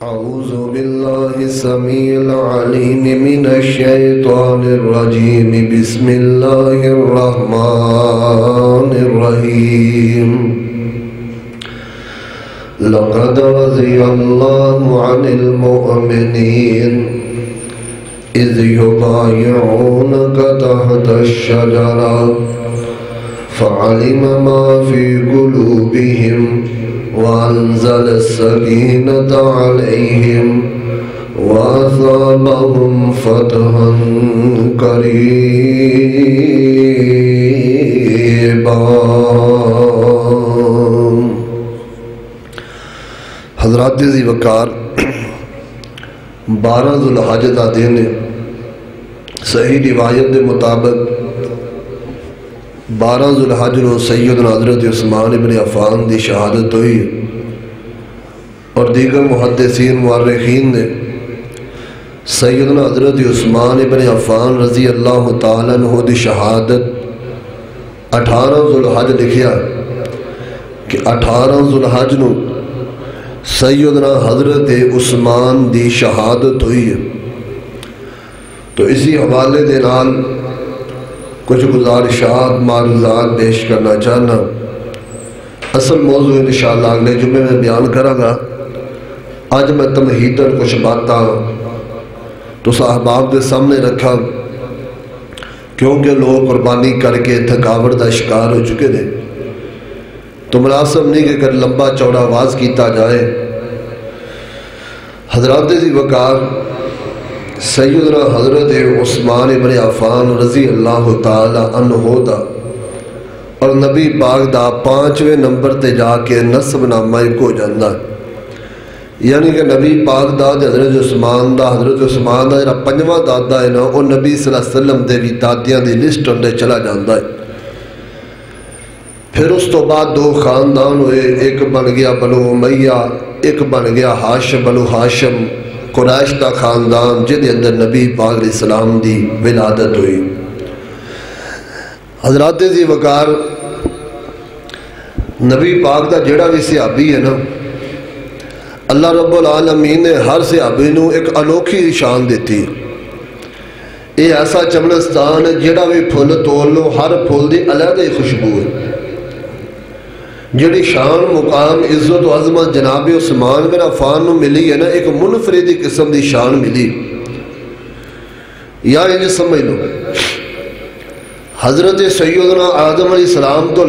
أعوذ بالله السميع العليم من الشيطان الرجيم بسم الله الرحمن الرحيم لقد رضي الله عن المؤمنين إذ يبايعونك تحت الشجرة فعلم ما في قلوبهم وأنزل السكينة عليهم وأثابهم فتحا قريبا۔ حضرات ذی وقار 12 ذوالحج دا دن صحیح روایت کے مطابق 12 ذوالحج نو سیدنا حضرت عثمان ابن عفان دی شہادت ہوئی اور دیگر محدثین مورخین نے سیدنا حضرت عثمان ابن عفان رضی اللہ تعالیٰ عنہ دی شہادت 18 ذوالحج لکھیا کہ 18 ذوالحج نو سیدنا حضرت عثمان دی شہادت ہوئی ہے۔ تو اسی حوالے دے نال کچھ گزارشات معروضات پیش کرنا چاہنا۔ اصل موضوع انشاءاللہ اگلے جمعے میں بیان کروں گا۔ آج میں تمہیدن کچھ باتاں تو صاحباب کے سامنے رکھا کیونکہ لوگ قربانی کر کے تھکاوٹ دا شکار ہو چکے ہیں، تو مناسب نہیں کہ اگر لمبا چوڑا آواز کیتا جائے۔ حضرات ذی وقار سیدنا حضرت عثمان ابن عفان رضی اللہ تعالی عنہ دا اور نبی پاک دا 5ویں نمبر تے جا کے نسب نامہ ایک ہو جاندہ ہے، یعنی کہ نبی پاک دا حضرت عثمان دا 5واں دادا ہے نا، وہ نبی صلی اللہ علیہ وسلم دے بھی دادیاں دی لسٹ اندے چلا جاندہ ہے۔ پھر اس تو بعد 2 خاندان ہوئے، ایک بن گیا بنو امیہ، ایک بن گیا بنو ہاشم، قریش کا خاندان جن اندر نبی پاک علیہ السلام دی ولادت ہوئی۔ حضرات ذی وقار نبی پاک دا جڑا بھی صحابی ہے نا، اللہ رب العالمین نے ہر صحابی نو ایک انوکھی شان دیتی ہے۔ یہ ایسا چمنستان ہے جڑا بھی پھول تول لو، ہر پھول دی علیحدہ ہی خوشبو ہے۔ جڑی شان مقام عزت و عظمت جناب عثمان بن عفان نو ملی ہے نا، ایک منفردی قسم دی شان ملی۔ یا انج سمجھ لو، حضرت سیدنا آدم علیہ السلام تو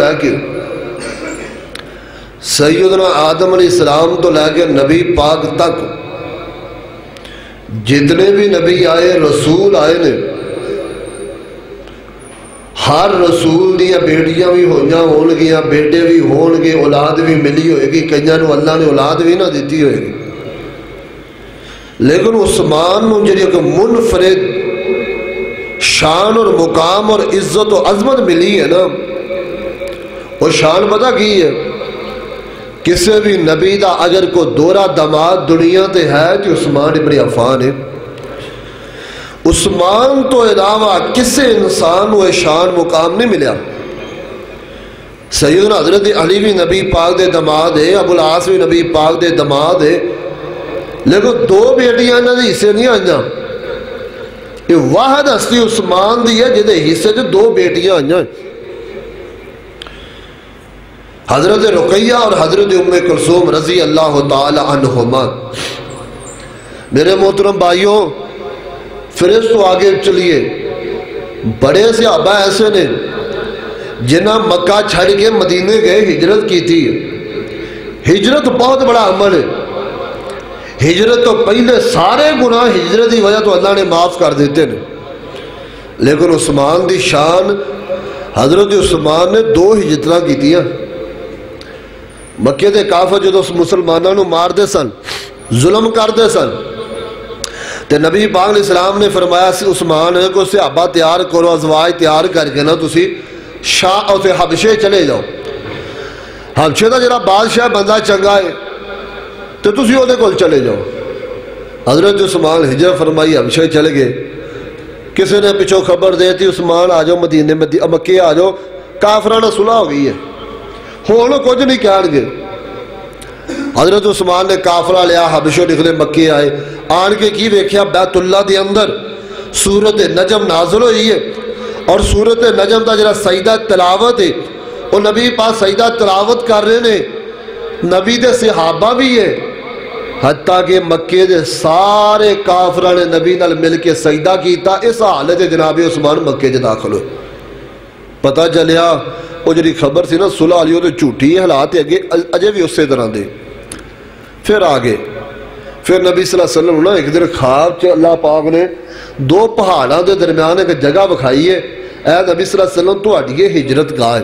لے کے نبی پاک تک جتنے بھی نبی آئے، رسول آئے نے، ہر رسول دیا بیٹیاں بھی ہون گیا، بیٹے بھی ہون گے، اولاد بھی ملی ہوئے گی، کئیاں نو اللہ نے اولاد بھی نہ دیتی ہوئے گی، لیکن عثمان نو جڑی ایک منفرد شان اور مقام اور عزت و عظمت ملی ہے نا، وہ شان پتہ کی ہے؟ کسی بھی نبی دا اگر کو دورہ دماد دنیا تے ہے تو عثمان ابن عفان ہے۔ عثمان تو علاوہ کسی انسان وہ شان مقام نہیں ملیا۔ سیدنا حضرت علی بھی نبی پاک دے دماد ہے، ابو العاص بھی نبی پاک دے دماد ہے، لیکن 2 بیٹیاں نہ دی حصے نہیں آئیاں۔ یہ واحد ہستی عثمان دی ہے جدے حصے جو 2 بیٹیاں آئیاں، حضرت رقیہ اور حضرت ام کلثوم رضی اللہ تعالی عنہما۔ میرے محترم بھائیوں، پھر اس تو آگے چلیے، بڑے صحابہ ایسے نے جنہ مکہ چھڑ کے مدینے گئے، ہجرت کی تھی۔ ہجرت بہت بڑا عمل ہے۔ ہجرت تو پہلے سارے گناہ ہجرت کی وجہ تو اللہ نے معاف کر دیتے ہیں، لیکن عثمان دی شان، حضرت عثمان نے 2 ہجرتاں کی تھی۔ مکے دے کافر جدو مسلمانوں نو مار دے سن، ظلم کر دے سن، تے نبی پاک علیہ السلام نے فرمایا سی عثمان کو صحابہ تیار کرو، ازواج تیار کر کے نا تسی حبشے چلے جاؤ۔ حبشے دا جڑا بادشاہ بندہ چنگا ہے تو تسی وہ دے کول چلے جاؤ۔ حضرت عثمان ہجرت فرمائی، حبشے چلے گئے۔ کسی نے پچھو خبر دیتی عثمان آ جاؤ مدینے مکے آ جاؤ، کافرانہ صلح ہو گئی ہے، ہوں کچھ نہیں کہن گے۔ حضرت عثمان نے کافرہ لیا، حبشوں نکلے، مکے آئے، آن کے کی ویکھیا بیت اللہ دے اندر سورت نجم نازل ہوئی ہے، اور سورت نجم دا جڑا سجدہ تلاوت ہے وہ نبی پاک سجدہ تلاوت کر رہے نے، نبی دے صحابہ بھی ہے، حتیٰ کہ مکے دے سارے کافرہ نے نبی نال مل کے سجدہ کیتا۔ اس حالت جناب عثمان مکے جے داخل ہوئے، پتہ چلیا وہ جڑی خبر سی نا صلح علیہ تو جھوٹی، حالات اگے اجے بھی اسی طرح دے۔ پھر آگے پھر نبی صلی اللہ علیہ وسلم نے ایک دن خواب چ اللہ پاک نے دو پہاڑاں دے درمیان ایک جگہ بکھائی ہے، اے نبی صلی اللہ علیہ وسلم تہاڈی یہ ہجرت گاہ ہے،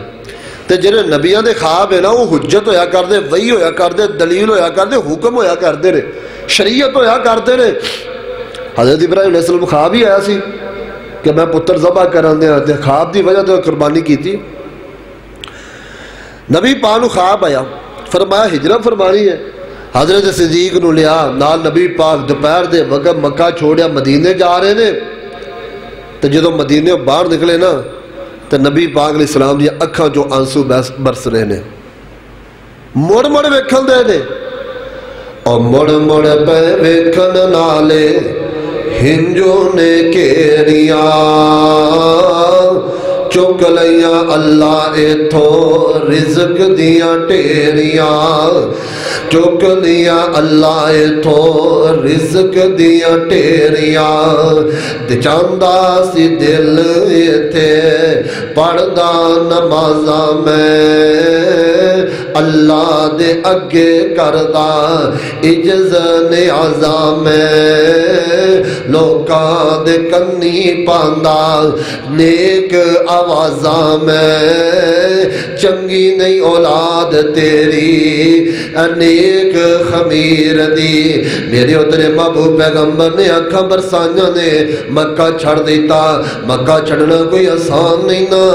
تے جڑے نبیاں دے خواب ہے نا وہ حجت ہویا کردے، وحی ہویا کردے، دلیل ہویا کردے، حکم ہویا کردے نے، شریعت ہویا کردے نے۔ حضرت ابراہیم علیہ السلام خواب ہی آیا سی کہ میں پتر ذبح کرن دیا، تے خواب دی وجہ تے قربانی کیتی۔ نبی پاک نو خواب آیا، فرمایا ہجرت فرمانی ہے، حضرت صدیق نو لیا نال، نبی پاک دوپہر دے وقت مکہ چھوڑیا مدینے جا رہے نے، تے جدو مدینے باہر نکلے نا تے نبی پاک علیہ السلام دی اکھاں جو آنسو برس رہے نے، مڑ مڑ ویکھن دے نے، اور مڑ مڑ پہ ویکھن نالے ہنجو نے کیریاں چک لیاں اللہ ایتھو رزق دیاں ٹیریاں، چک لیاں اللہ ایتھو رزق دیاں ٹیریاں، تے چاندہ سی دل ایتھے پڑھدا نمازاں میں، اللہ دے اگے کردا عجز نیازاں میں، لوکاں دے کنی پاندا نیک آوازاں میں، چنگی نہیں اولاد تیری نیک خمیر دی، میرے اتنے محبوب پیغمبر نے اکھاں برسانیاں نے مکہ چھڑ دیتا۔ مکہ چھڑنا کوئی آسان نہیں نا،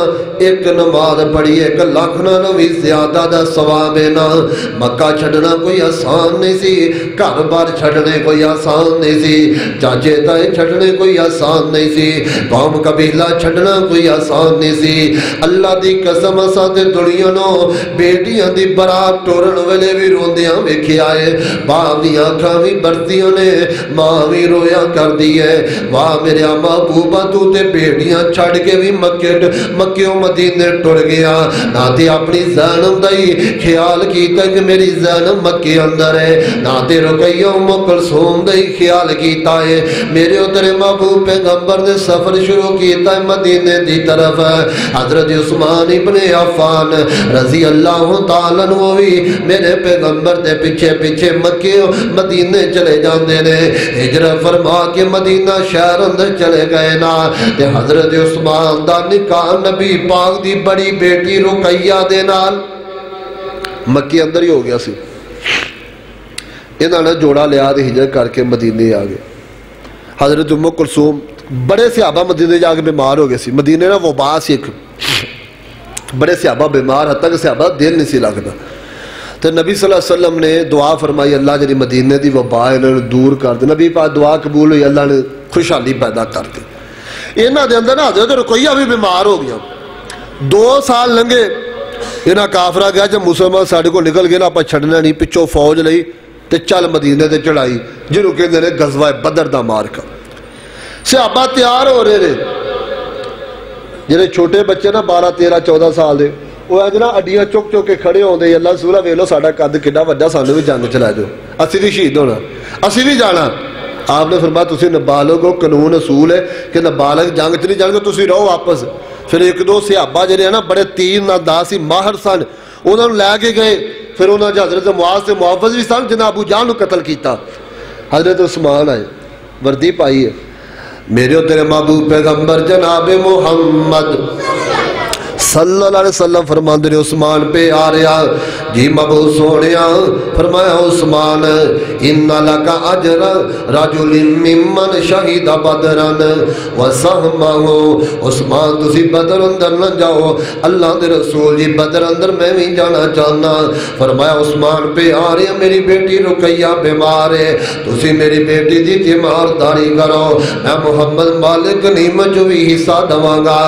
ایک نماز پڑھی 1 لاکھ نالوں بھی زیادہ دا ثواب ہے نا، مکہ چھڑنا کوئی آسان نہیں سی، گھر بار چھڑنے کوئی آسان نہیں سی، چاچے تائے چھڑنے کوئی آسان نہیں سی، قوم قبیلہ چھڑنا کوئی آسان نہیں سی۔ اللہ دی قسم اساں تے دنیا نو بیٹیاں دی برات ٹورن ویلے بھی روندیاں ویکھیا ہے، باپ دیاں اکھاں بھی برسدیاں نے، ماں بھی رویا کردی ہے، واہ میرے محبوبہ تو تے بیٹیاں چھڑ کے بھی مکیوں مدینے ٹر گیا، نہ تے اپنی زینب دا ہی خیال کیتا کہ میری زینب مکے اندر ہے، نہ تے رقیہ ام کلثوم دا ہی خیال کیتا ہے، میرے اترے محبوب پیغمبر نے سفر شروع کیتا ہے مدینے دی طرف۔ حضرت عثمان ابن عفان رضی اللہ تعالیٰ عنہ بھی میرے پیغمبر دے پیچھے پیچھے مکے مدینے چلے جاندے نے، ہجرت فرما کے مدینہ شہر اندر چلے گئے نا، تے حضرت عثمان دا نکاح نبی پاک دی بڑی بیٹی رقیہ دے نال مکے اندر ہی ہو گیا سی۔ انہاں نے جوڑا لیا تے ہجرت کر کے مدینے آ گئے۔ حضرت ام کلثوم بڑے صحابہ مدینے جا کے بیمار ہو گئے سی، مدینے نا وبا سی ایک، بڑے صحابہ بیمار، حتیٰ کہ صحابہ دل نہیں سی لگتا، تو نبی صلی اللہ علیہ وسلم نے دعا فرمائی اللہ جی مدینے دی وبا انہوں نے دور کر دے، نبی پاک دعا قبول ہوئی، اللہ نے خوشحالی پیدا کر دی۔ انہاں دے اندر نا حضرت رقیہ بھی بیمار ہو گیا، 2 سال لنگے، انہاں کافرہ گیا جب مسلمان ساڑھے کو نکل گئے نا اپا چھڑنا نہیں، پچھو فوج لئی تے چل مدینے تے چڑھائی، جنہوں کہندے نے غزوہ بدر دا مارکا۔ صحابہ تیار ہو رہے نے، جنہیں چھوٹے بچے نا 12 13 14 سال دے، وہ ہے جنا اڈیاں چک چک کے کھڑے ہوندے، اللہ سورہ ویلو ساڑھا قد کڈا وڈا، سانو بھی جنگ چلا جو، اسی بھی شہید ہونا، اسی بھی جانا۔ آپ نے فرمایا تسی نابالغ ہو، قانون اصول ہے کہ نابالغ جنگ چ نہیں جان گے، تسی رہو واپس۔ پھر 1-2 صحابہ جڑے ہیں نا بڑے تیر انداز سی، ماہر سن، انہوں نے لے کے گئے، پھر انہوں نے حضرت معاذ سے محافظ بھی سن جنہیں ابو جہل کو قتل کیتا۔ حضرت عثمان آئے، وردی پائی ہے، میرے اور تیرے محبوب پیغمبر جناب محمد صلی اللہ علیہ وسلم فرماندے نے عثمان پہ آ رہا، جی محبوب سونیا، فرمایا عثمان ان لک اجر رجل ممن شہید بدرن وسہمہ، عثمان تسی بدر اندر نہ جاؤ، اللہ دے رسول جی بدر اندر میں بھی جانا چاہنا۔ فرمایا عثمان پہ آ رہا، میری بیٹی رقیہ بیمار ہے، تسی میری بیٹی دی تیمارداری کرو، میں محمد مالک نعمت جو بھی حصہ دواں گا،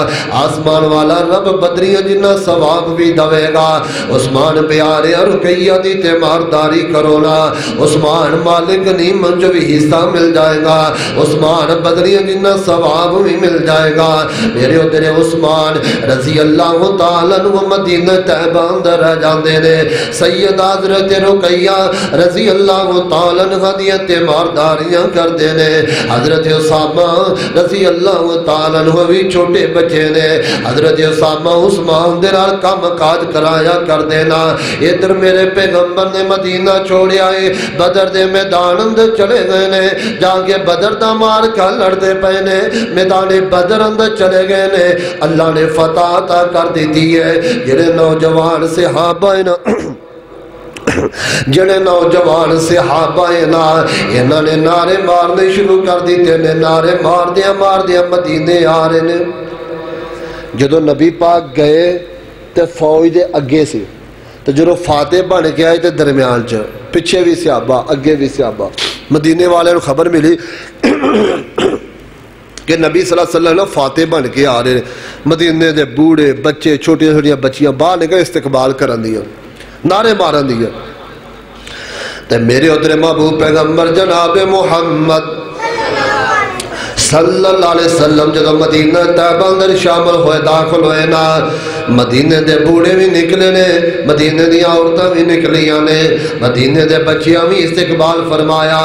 آسمان والا رب بدریاں جنہ ثواب بھی دوے گا۔ عثمان پیارے رقیہ دی تیمارداری کرو نا، عثمان مالک نہیں من جو بھی حصہ مل جائے گا، عثمان بدریاں جنہ ثواب بھی مل جائے گا۔ میرے ادھر عثمان رضی اللہ تعالیٰ عنہ مدینہ طیبہ اندر رہ جاندے نے، سید حضرت رقیہ رضی اللہ تعالیٰ عنہ دی تیمارداریاں کر دینے، حضرت اسامہ رضی اللہ تعالیٰ عنہ بھی چھوٹے بچے نے، حضرت اسامہ عثمان دے نال کام کاج کرایا کر دینا۔ ادھر میرے پیغمبر نے مدینہ چھوڑے آئے، بدر دے میدان اندر چلے گئے نے، جا کے بدر دا مار کا لڑتے پے نے، میدان بدر اندر چلے گئے نے، اللہ نے فتح عطا کر دیتی ہے۔ جڑے نوجوان صحابہ نا جڑے نوجوان صحابہ نا انہاں نے نعرے مارنے شروع کر دیتے نے، نعرے مار دیا مدینے آ رہے نے۔ جدو نبی پاک گئے تے فوج دے اگے سی، تو جو فاتح بن کے آئے تے درمیان چ، پیچھے بھی صحابہ اگے بھی صحابہ۔ مدینے والے کو خبر ملی کہ نبی صلی اللہ علیہ وسلم فاتح بن کے آ رہے، مدینے دے بوڑھے بچے چھوٹیاں چھوٹیاں بچیاں باہر نکل استقبال کرن دیا، نعرے مارن دیا۔ تے میرے ادھر محبوب پیغمبر جناب محمد صلی اللہ علیہ وسلم جدو مدینہ طیبہ اندر شامل ہوئے داخل ہوئے نا، مدینے دے بوڑھے بھی نکلے نے، مدینے دی عورتاں بھی نکلیاں نے، مدینے دے بچیاں بھی استقبال فرمایا۔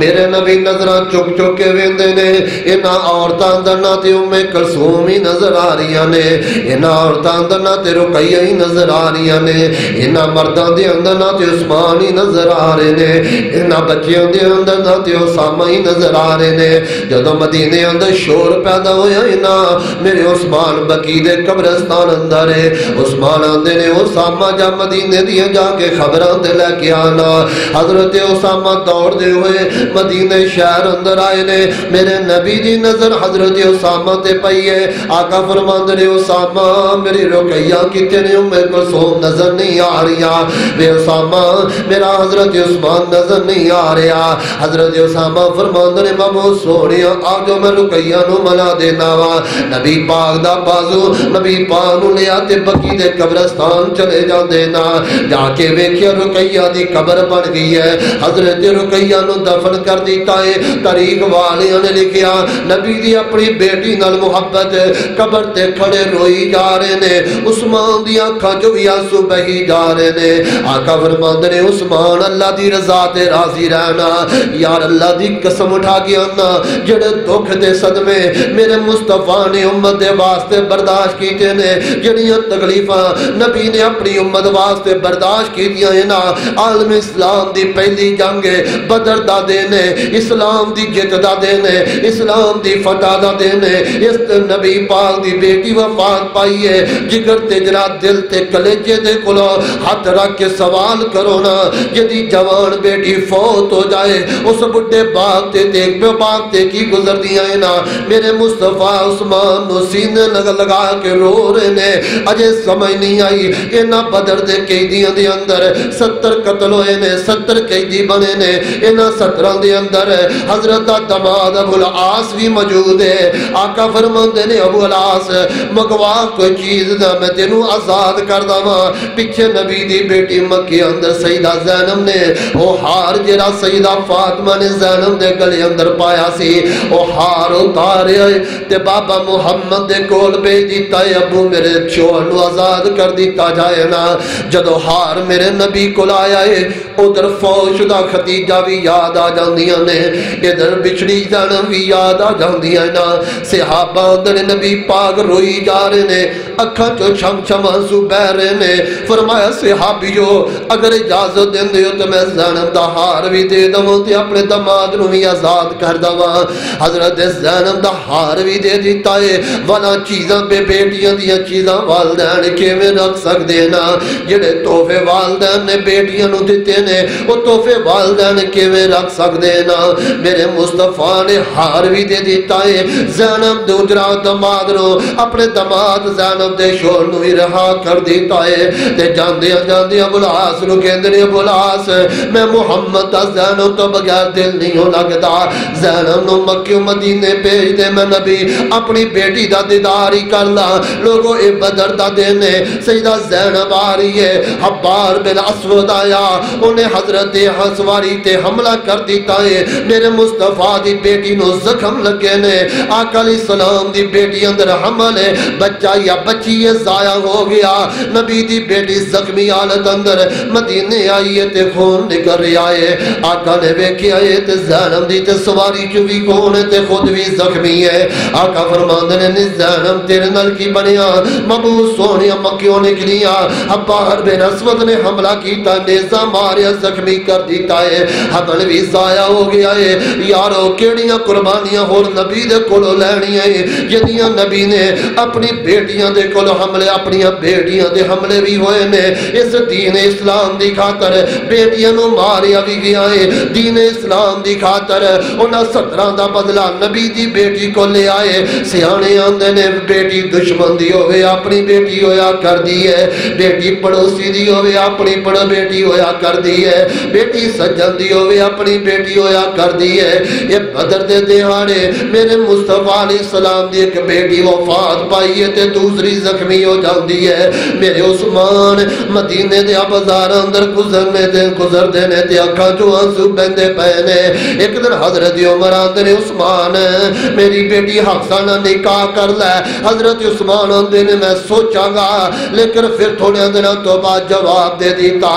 میرے نبی نظراں چک چک کے ویندے نے، انہاں عورتاں اندر نہ تے ام کلثوم ہی نظر آ رہیاں نے، انہاں عورتاں اندر نہ تے رقیہ ہی نظر آ رہیاں نے، انہاں مرداں دے اندر نہ تے عثمان ہی نظر آ رہے نے، انہاں بچیاں دے اندر نہ تے اسامہ ہی نظر آ رہے نے۔ جدو مدینے اندر شور پیدا ہویا نا، میرے عثمان بقی دے قبرستان اندر ہے، عثمان آندے نے اسامہ جا مدینے دیا جا کے خبران دے لے کے آنا۔ حضرت اسامہ دوڑ دے ہوئے مدینے شہر اندر آئے نے، میرے نبی دی نظر حضرت اسامہ تے پئیے، آقا فرماندے نے اسامہ میری رقیہ کتے نے ام کلثوم نظر نہیں آ رہیا، بے اسامہ میرا حضرت عثمان نظر نہیں آ رہا۔ حضرت اسامہ فرماندے نے بابو سونیا آجو میں رقیہ نو منا دینا وا، نبی پاک دا بازو نبی پاک نو لیا تے بقی دے قبرستان چلے جان دینا، جا کے ویکھیا رقیہ دی قبر بن گئی ہے، حضرت رقیہ نو دفن کر دیتا ہے۔ تاریخ والیاں نے لکھیا نبی دی اپنی بیٹی نال محبت، قبر تے کھڑے روئی جا رہے نے، عثمان دی آنکھاں جو بھی آنسو بہی جا رہے نے۔ آقا فرماندے نے عثمان اللہ دی رضا تے راضی رہنا، یار اللہ دی قسم اٹھا کے آنا جڑے دکھ دے صدمے میرے مصطفیٰ نے امت دے واسطے برداشت کیتے نے، جڑیاں تکلیفاں نبی نے اپنی امت واسطے برداشت کیتیاں ہیں نا، عالم اسلام دی پہلی جنگ بدر دا دینے، اسلام دی جت دا دینے، اسلام دی فتح دا دینے، اس نبی پاک دی بیٹی وفات پائی ہے، جگر تے جرا دل تے کلیجے دے کلو ہاتھ رکھ کے سوال کرو نا، جدی جوان بیٹی فوت ہو جائے اس بڑھے باغ تے دیکھ پہ باغ تے کی گزر دیا ہے نا، میرے مصطفیٰ عثمان نو سینے لگا کے رو رہے نے، اجے سمجھ نہیں آئی اینا بدر دے قیدیاں دے اندر 70 قتل ہوئے نے، 70 قیدی بنے نے، اینا 17 دے اندر حضرت دماد ابو العاص بھی موجود ہے۔ آقا فرماندے نے ابو العاص مگوا کوئی چیز دا میں تینوں آزاد کر داواں، پیچھے نبی دی بیٹی مکہ اندر سیدہ زینب نے وہ ہار جڑا سیدہ فاطمہ نے زینب دے گلے اندر پایا سی، وہ ہار اتارے تے بابا محمد دے کول بھیج دیتا ہے، ابو میرے شوہر نو آزاد کر دیتا جائے نا۔ جدو ہار میرے نبی کول آیا ہے ادھر فوت شدہ خدیجہ بھی یاد آ جاندیاں نے، ادھر بچڑی زینب بھی یاد آ جاندیاں نا، صحابہ اندر نبی پاک روئی جا رہے نے، اکھاں چو چھم چھم آنسو بہ رہے نے۔ فرمایا صحابیو اگر اجازت دین دیو تو میں زینب دا ہار بھی دے دوں تے اپنے دماد نو بھی آزاد کر دواں۔ حضرت زینب دا ہار بھی دے دیتا ہے، والا چیزاں بے بیٹیاں دیاں چیزاں والدین کے میں رکھ سکتے نا، جڑے تحفے والدین نے بیٹیاں نو دیتے نے وہ تحفے والدین کے میں رکھ سکتے نا۔ میرے مصطفیٰ نے ہار بھی دے دیتا ہے، زینب دوجرا دماد نو اپنے دماد زینب دے شور نو ہی رہا کر دیتا ہے، تے جاندیاں جاندیاں ابو العاص نو کہندے نے ابو العاص میں محمد دا زینب تو بغیر دل نہیں ہو لگتا، زینب نو مکہ مدینے بھیج دے، میں نبی اپنی بیٹی دا دیدار ہی کر لا۔ لوگوں اے بدر بدر دا دن ہے، سیدہ زینب آ رہی ہے، حبار بن اسود آیا، انہیں حضرت سواری تے حملہ کر دیتا ہے، میرے مصطفیٰ دی بیٹی نو زخم لگے نے، آقا علیہ السلام دی بیٹی اندر حمل ہے، بچہ یا بچی یہ ضائع ہو گیا، نبی دی بیٹی زخمی حالت اندر مدینے آئی ہے تے خون نکل رہا ہے، آقا نے ویکھیا ہے تے زینب دی تے سواری چوی کون ہے تے خود بھی زخمی ہے، آقا فرماندے نے زینب تیرے نال کی بنیا، مبعوث سونیا مکیوں نکلیا، حبار بن اسود نے حملہ کیتا، نیزہ ماریا زخمی کر دیتا ہے، حمل بھی ضائع ہو گیا ہے، یارو کیڑیاں قربانیاں اور نبی دے کولو لینیاں ہیں، جنیاں نبی نے اپنی بیٹیاں دے کولو حملے، اپنی بیٹیاں دے حملے بھی ہوئے نے، اس دین اسلام دی خاطر بیٹیاں نو ماریا بھی گیا ہے، دین اسلام دی خاطر انہاں 17 دا بدلہ نبی دی بیٹی کو لے آئے، سیانے آندے نے بیٹی دشمن دی ہوئے اپنی بیٹی ہویا کر دی ہے، بیٹی پڑوسی دی ہوئے اپنی پڑو بیٹی ہویا کر دی ہے، بیٹی سجن دی ہوئے اپنی بیٹی ہویا کر دی ہے، یہ بدر دے دہاڑے میرے مصطفیٰ علیہ السلام دی ایک بیٹی وفات پائی ہے تے دوسری زخمی ہو جاندی ہے، میرے عثمان مدینے دے بازار اندر گزر دینے تے اکھاں جو آنسو بہندے پہنے، ایک دن حضرت عمر آندے نے عثمان میری بیٹی حفصہ نہ نکاح کر لے، حضرت عثمان آندے نے میں سوچا گا، لیکن پھر تھوڑے دنوں تو بعد جواب دے دیتا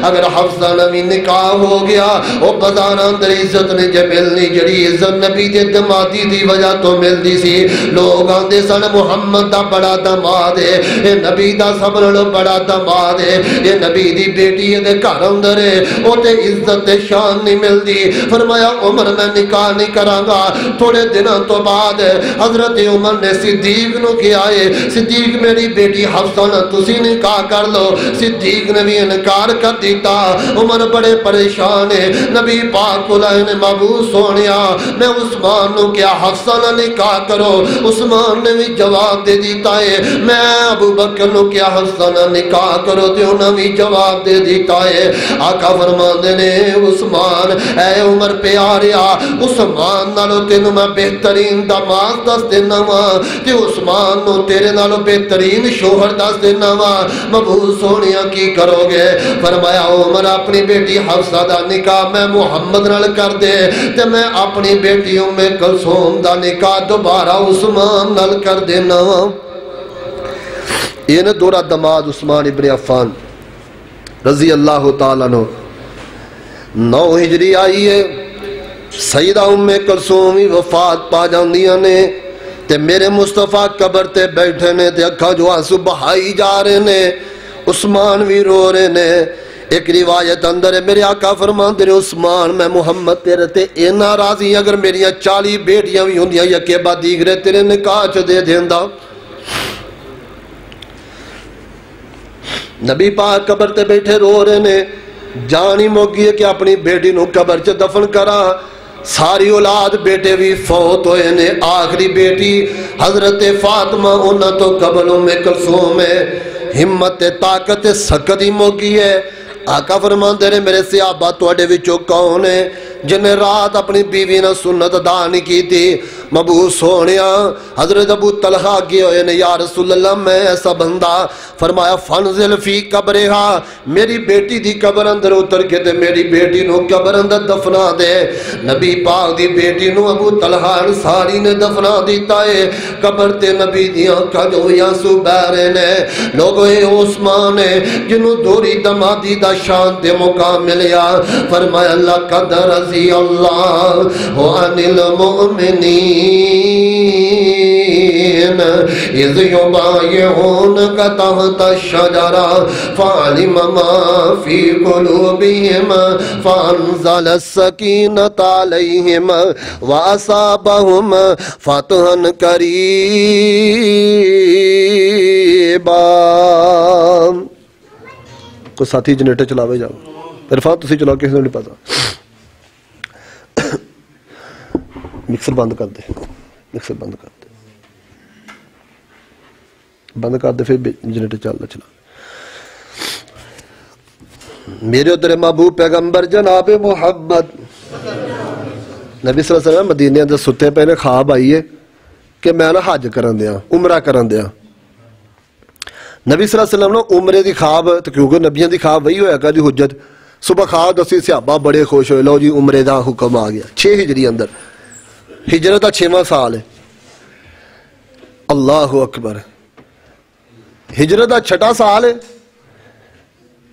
اگر حفصہ نہ بھی نکاح ہو گیا وہ بازار اندر عزت نے جے ملنی، جڑی عزت نبی دے دمادی دی وجہ تو ملدی سی، لوگ آندے سن محمد دا بڑا دماد ہے، اے نبی دا سب نالوں بڑا دماد ہے، اے نبی دی بیٹی دے گھر اندر ہے، او تے عزت تے شان نہیں ملدی، فرمایا عمر میں نکاح نہیں کراں گا، تھوڑے دنوں تو بعد حضرت عمر نے صدیق نو کیا ہے، صدیق میری بیٹی حفصہ نہ تسی نکاح کر لو، صدیق نے بھی انکار کر دیتا، عمر بڑے پریشان ہے، نبی پاک کو لائے نے مبعوث سونیا میں عثمان نو کیا حفصہ نہ نکاح کرو، عثمان نے بھی جواب دے دیتا ہے میں ابو بکر نو کیا حفصہ نہ نکاح کرو تے انہوں نے جواب دے دیتا ہے، آقا فرماندے نے عثمان اے عمر پیاریا عثمان نالو تینوں میں بہترین داماد دس دینا وا تے عثمان نو تیرے نالو بہترین شوہر دس دینا وا، مبعوث سونیا کی کرو گے، فرمایا عمر اپنی بیٹی حفصہ دا نکاح میں محمد نال کر دے تے میں اپنی بیٹی ام کلثوم دا نکاح دوبارہ عثمان نال کر دینا وا۔ یہ نے دورہ دماد عثمان ابن عفان رضی اللہ تعالیٰ عنہ 9 ہجری آئی ہے، سیدہ ام کلثوم وفات پا جاندیاں نے تے میرے مصطفیٰ قبر تے بیٹھے نے تے اکھا جو آنسو بہائی جا رہے نے، عثمان بھی رو رہے نے، ایک روایت اندر ہے میرے آقا فرماندے نے عثمان میں محمد تیرے تے اینا راضی اگر میریاں 40 بیٹیاں بھی ہوندیاں یکے بعد دیگرے تیرے نکاح چ دے دیندا، نبی پاک قبر تے بیٹھے رو رہے نے، جانی موگی ہے کہ اپنی بیٹی نو قبر چ دفن کرا، ساری اولاد بیٹے بھی فوت ہوئے نے، آخری بیٹی حضرت فاطمہ انہاں تو قبل ام کلثوم ہے، ہمت طاقت سکتی موگی ہے، آقا فرماندے نے میرے صحابہ تواڈے وچوں کون ہے جنہیں رات اپنی بیوی نے سنت ادا نہیں کی تھی، مبعوث سونیا حضرت ابو طلحہ گئے ہوئے نے یا رسول اللہ میں ایسا بندہ، فرمایا فنزل فی قبرہا میری بیٹی دی قبر اندر اتر کے تے میری بیٹی نو قبر اندر دفنا دے، نبی پاک دی بیٹی نو ابو طلحہ انصاری نے دفنا دیتا ہے، قبر تے نبی دیاں کھجویاں سو بہرے نے، لوگوں اے عثمان ہے جنہوں دوری دمادی دا شان دے مقام ملیا، فرمایا لقد رضی اللہ عن المؤمنین اذ یبایعونک تحت الشجرہ فعلم ما فی قلوبہم فانزل السکینۃ علیہم واصابہم فتحا قریبا۔ کوئی ساتھی جنریٹر چلاوے جاؤ، عرفان تسی چلاؤ کسی نے نہیں پتا، مکسر بند کر دے، مکسر بند کر دے، بند کر دے، پھر جنریٹر چلنا چلا۔ میرے ادھر محبوب پیغمبر جناب محمد نبی صلی اللہ علیہ وسلم مدینے اندر ستے پہلے خواب آئیے کہ میں نہ حج کرن دیا، عمرہ کرن دیا، نبی صلی اللہ علیہ وسلم نے عمرے دی خواب، تو کیونکہ نبیاں دی خواب وہی ہویا کہ دی حجت، صبح خواب دسی صحابہ بڑے خوش ہوئے، لو جی عمرے دا حکم آ گیا 6 ہجری اندر، ہجرت دا 6واں سال ہے، اللہ اکبر، ہجرت دا 6واں سال ہے،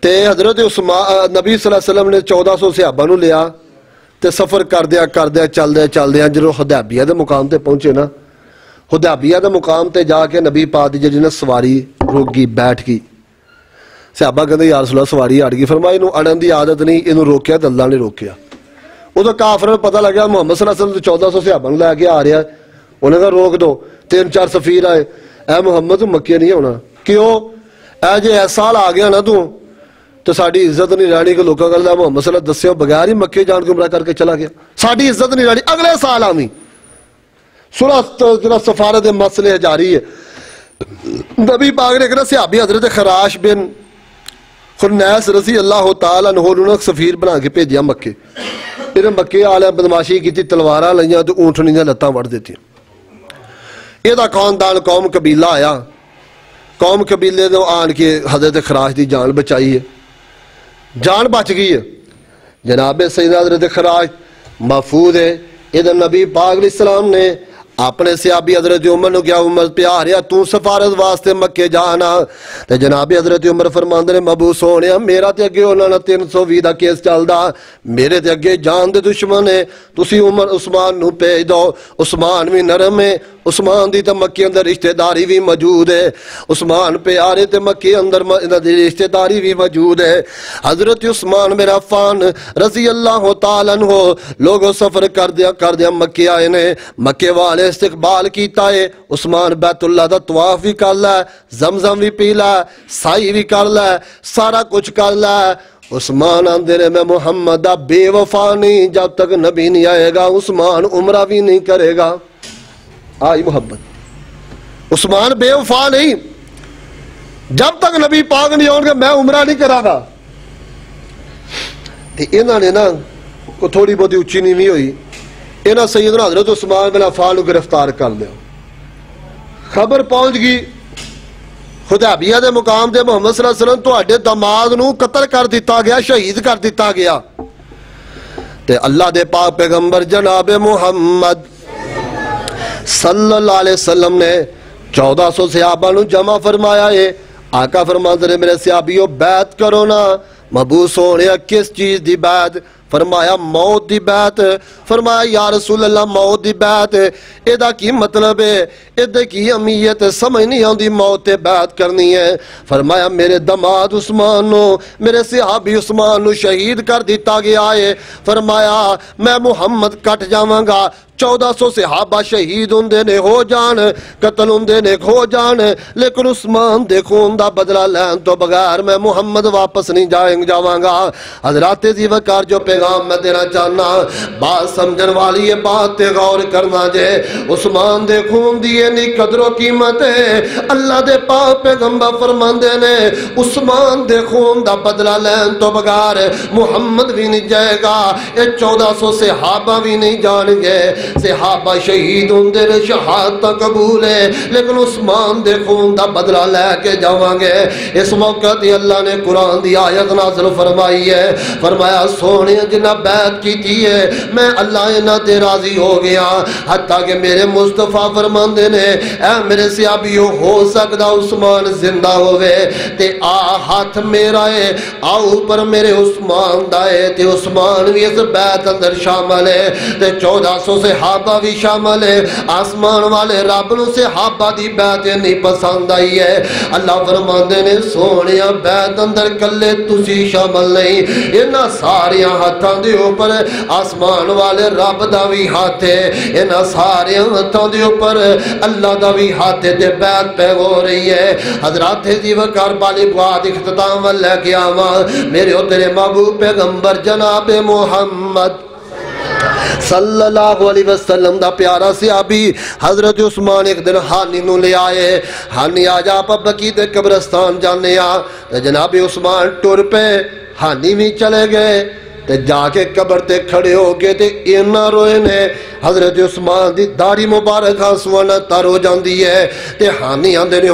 تے حضرت عثمان نبی صلی اللہ علیہ وسلم نے 1400 صحابہ نو لیا تے سفر کردیا چلدیا جدوں حدیبیہ دے مقام تے پہنچے نا، حدیبیہ دے مقام تے جا کے نبی پاک دی جڑی نا سواری رک گئی، بیٹھ گئی، صحابہ کہندے یا رسول اللہ سواری اڑ گئی، فرمایا اینوں اڑن دی عادت نہیں، اینوں روکیا تے اللہ نے روکیا۔ ادو کافر نوں پتہ لگیا محمد صلی اللہ علیہ وسلم 1400 صحابہ نوں لے کے آ رہا ہے، انہوں نے روک دو، 3-4 سفیر آئے، اے محمد تو مکے نہیں ہونا، کیوں اے جے ایس سال آ گیا نا تو ساری عزت نہیں رہنی کہ لوگوں کا محمد صلی اللہ علیہ وسلم دسیو بغیر ہی مکے جان کے عمرہ کر کے چلا گیا، ساری عزت نہیں رہنی، اگلے سال آویں۔ سورہ سفارت مسئلے جاری ہے، نبی پاک نے کہنا صحابی حضرت خراش بن خنیس رضی اللہ تعالیٰ عنہ نے سفیر بنا کے بھیجیا مکے، انہیں مکے والے بدماشی کی، تلواراں لائیاں تو اونٹنی دے لتاں وڑ دیتی، یہ خاندان قوم قبیلہ آیا، قوم قبیلے نے آن کے حضرت خراش دی جان بچائی ہے، جان بچ گئی ہے، جناب سیدنا حضرت خراش محفوظ ہے۔ ادھر نبی پاک علیہ السلام نے اپنے صحابی حضرت عمر نو کیا عمر پیاریا تو سفارت واسطے مکے جانا، تے جناب حضرت عمر فرماندے نے مبعوث سونیا میرا تے اگے انہاں نے 320 دا کیس چلدا، میرے تے اگے جان دے دشمن ہے، تسی عمر عثمان نو بھیج دو، عثمان بھی نرم ہے، عثمان دی تے مکے اندر رشتہ داری بھی موجود ہے، عثمان پیارے تے مکے اندر رشتہ داری بھی موجود ہے۔ حضرت عثمان بن عفان رضی اللہ تعالیٰ عنہ لوگوں سفر کر دیا مکے آئے نے، مکے والے استقبال کیتا ہے، عثمان بیت اللہ دا طواف بھی کر لے، زمزم بھی پی لے، سائی بھی کر لے، سارا کچھ کر لے۔ عثمان آندے نے میں محمد دا بے وفا نہیں، جب تک نبی نہیں آئے گا عثمان عمرہ بھی نہیں کرے گا۔ آئی محبت، عثمان بے وفا نہیں، جب تک نبی پاک نہیں آؤں گے میں عمرہ نہیں کرا گا۔ انہوں نے نا تھوڑی بہت اچھی نیوی ہوئی، انہاں سیدنا حضرت عثمان بن عفان کو گرفتار کر لیا، خبر پہنچ گئی حدیبیہ دے مقام دے محمد صلی اللہ علیہ وسلم تواڈے داماد نو قتل کر دیتا گیا، شہید کر دیتا گیا، تے اللہ دے پاک پیغمبر جناب محمد صلی اللہ علیہ وسلم نے 1400 صحابہ نو جمع فرمایا ہے، آقا فرماندے نے میرے صحابیو بیعت کرو نا، مبعوث ہونے کس چیز دی بیعت؟ فرمایا موت دی بیعت، فرمایا یا رسول اللہ موت دی بیعت ایدہ کی مطلب ہے، ایدہ کی امیت سمجھ نہیں آندی موت تے بیعت کرنی ہے۔ فرمایا میرے داماد عثمان نو، میرے صحابی عثمان نو شہید کر دیتا گیا ہے، فرمایا میں محمد کٹ جاواں گا، 1400 صحابہ شہید ہوندے نے ہو جان، قتل ہوندے نے ہو جان، لیکن عثمان دے خون دا بدلہ لین تو بغیر میں محمد واپس نہیں جاواں گا۔ حضرات عزیز وقار جو پیغام میں دینا چاہنا، بات سمجھن والی یہ بات تے غور کرنا جے، عثمان دے خون دیئے نہیں قدر و قیمت ہے، اللہ دے پاک پیغمبر فرماندے نے عثمان دے خون دا بدلہ لین تو بغیر محمد بھی نہیں جائے گا، یہ 1400 صحابہ بھی نہیں جان گے، صحابہ شہید ہوندے نے شہادت قبول ہے، لیکن عثمان دے خون دا بدلہ لے کے جاواں گے۔ اس موقع دی اللہ نے قرآن دی آیت نازل فرمائی ہے، فرمایا سونے جنہ بیعت کی تھی ہے میں اللہ انہ تے راضی ہو گیا، حتیٰ کہ میرے مصطفیٰ فرماندے نے اے میرے صحابیوں ہو سکتا عثمان زندہ ہوئے تے آ ہاتھ میرا ہے آؤ پر میرے عثمان دائے، تے عثمان بھی اس بیعت اندر شامل ہے، تے 1400 صحابہ بھی شامل ہے۔ آسمان والے رب نو صحابہ دی بیعت نہیں پسند آئی ہے، اللہ فرماندے نے سونیا بیعت اندر کلے تسی شامل نہیں، انہاں ساریاں ہاتھاں دے اوپر آسمان والے رب دا بھی ہاتھ ہے، انہاں ساریاں ہاتھاں دے اوپر اللہ دا بھی ہاتھ ہے، تے بیعت پہ ہو رہی ہے۔ حضرات دی وقار بالی بواد اختتام واللہ کے آمان میرے اور تیرے محبوب پیغمبر جناب محمد صلی اللہ علیہ وسلم دا پیارا صحابی حضرت عثمان ایک دن ہانی نو لے آئے، ہانی آج آپ بقی دے قبرستان جانے جناب عثمان ٹور پہ ہانی بھی چلے گئے تے جا کے قبر تے کھڑے ہو گئے تے اینا روئے نے، حضرت عثمان دی داڑھی مبارک آنسوانا تر ہو جاندی ہے تے ہانی آندے نے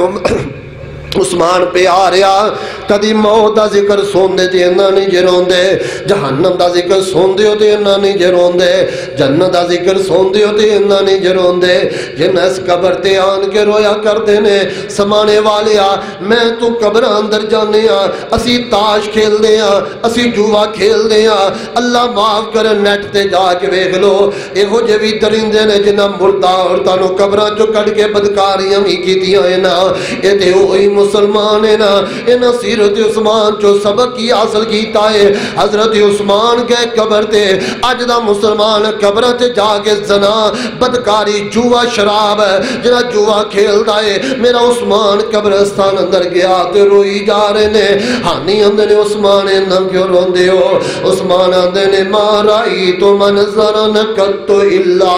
عثمان پہ آ رہا کدی موت دا ذکر سوندے تے انہاں نہیں جے روندے جہنم دا ذکر سوندے ہو تے انہاں نہیں جے روندے جنت دا ذکر سوندے ہو تے انہاں نہیں جے روندے جن اس قبر تے آن کے رویا کردے نے سمانے والیا میں تو قبر اندر جانے ہاں اسی تاش کھیل دے ہاں اسی جوا کھیل دے ہاں اللہ معاف کر نیٹ تے جا کے ویکھ لو ایہو جے وی درندے نے جنہاں مردہ عورتاں نو قبراں چوں کڈ کے بدکاریاں وی کیتیاں اے نا اے تے اوہی مسلمان ہے نا انہاں سیرت عثمان جو سبق کی حاصل کیتا ہے حضرت عثمان گئے قبر تے اج دا مسلمان قبر تے جا کے زنا بدکاری جوا شراب جنا جوا کھیلدا ہے میرا عثمان قبرستان اندر گیا تے روئی جا رہے نے ہانی اندر نے عثمان نم کیوں روندے ہو عثمان اندر نے ما رائی تو منظرن قط الا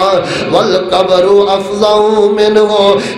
والقبر افضع منہ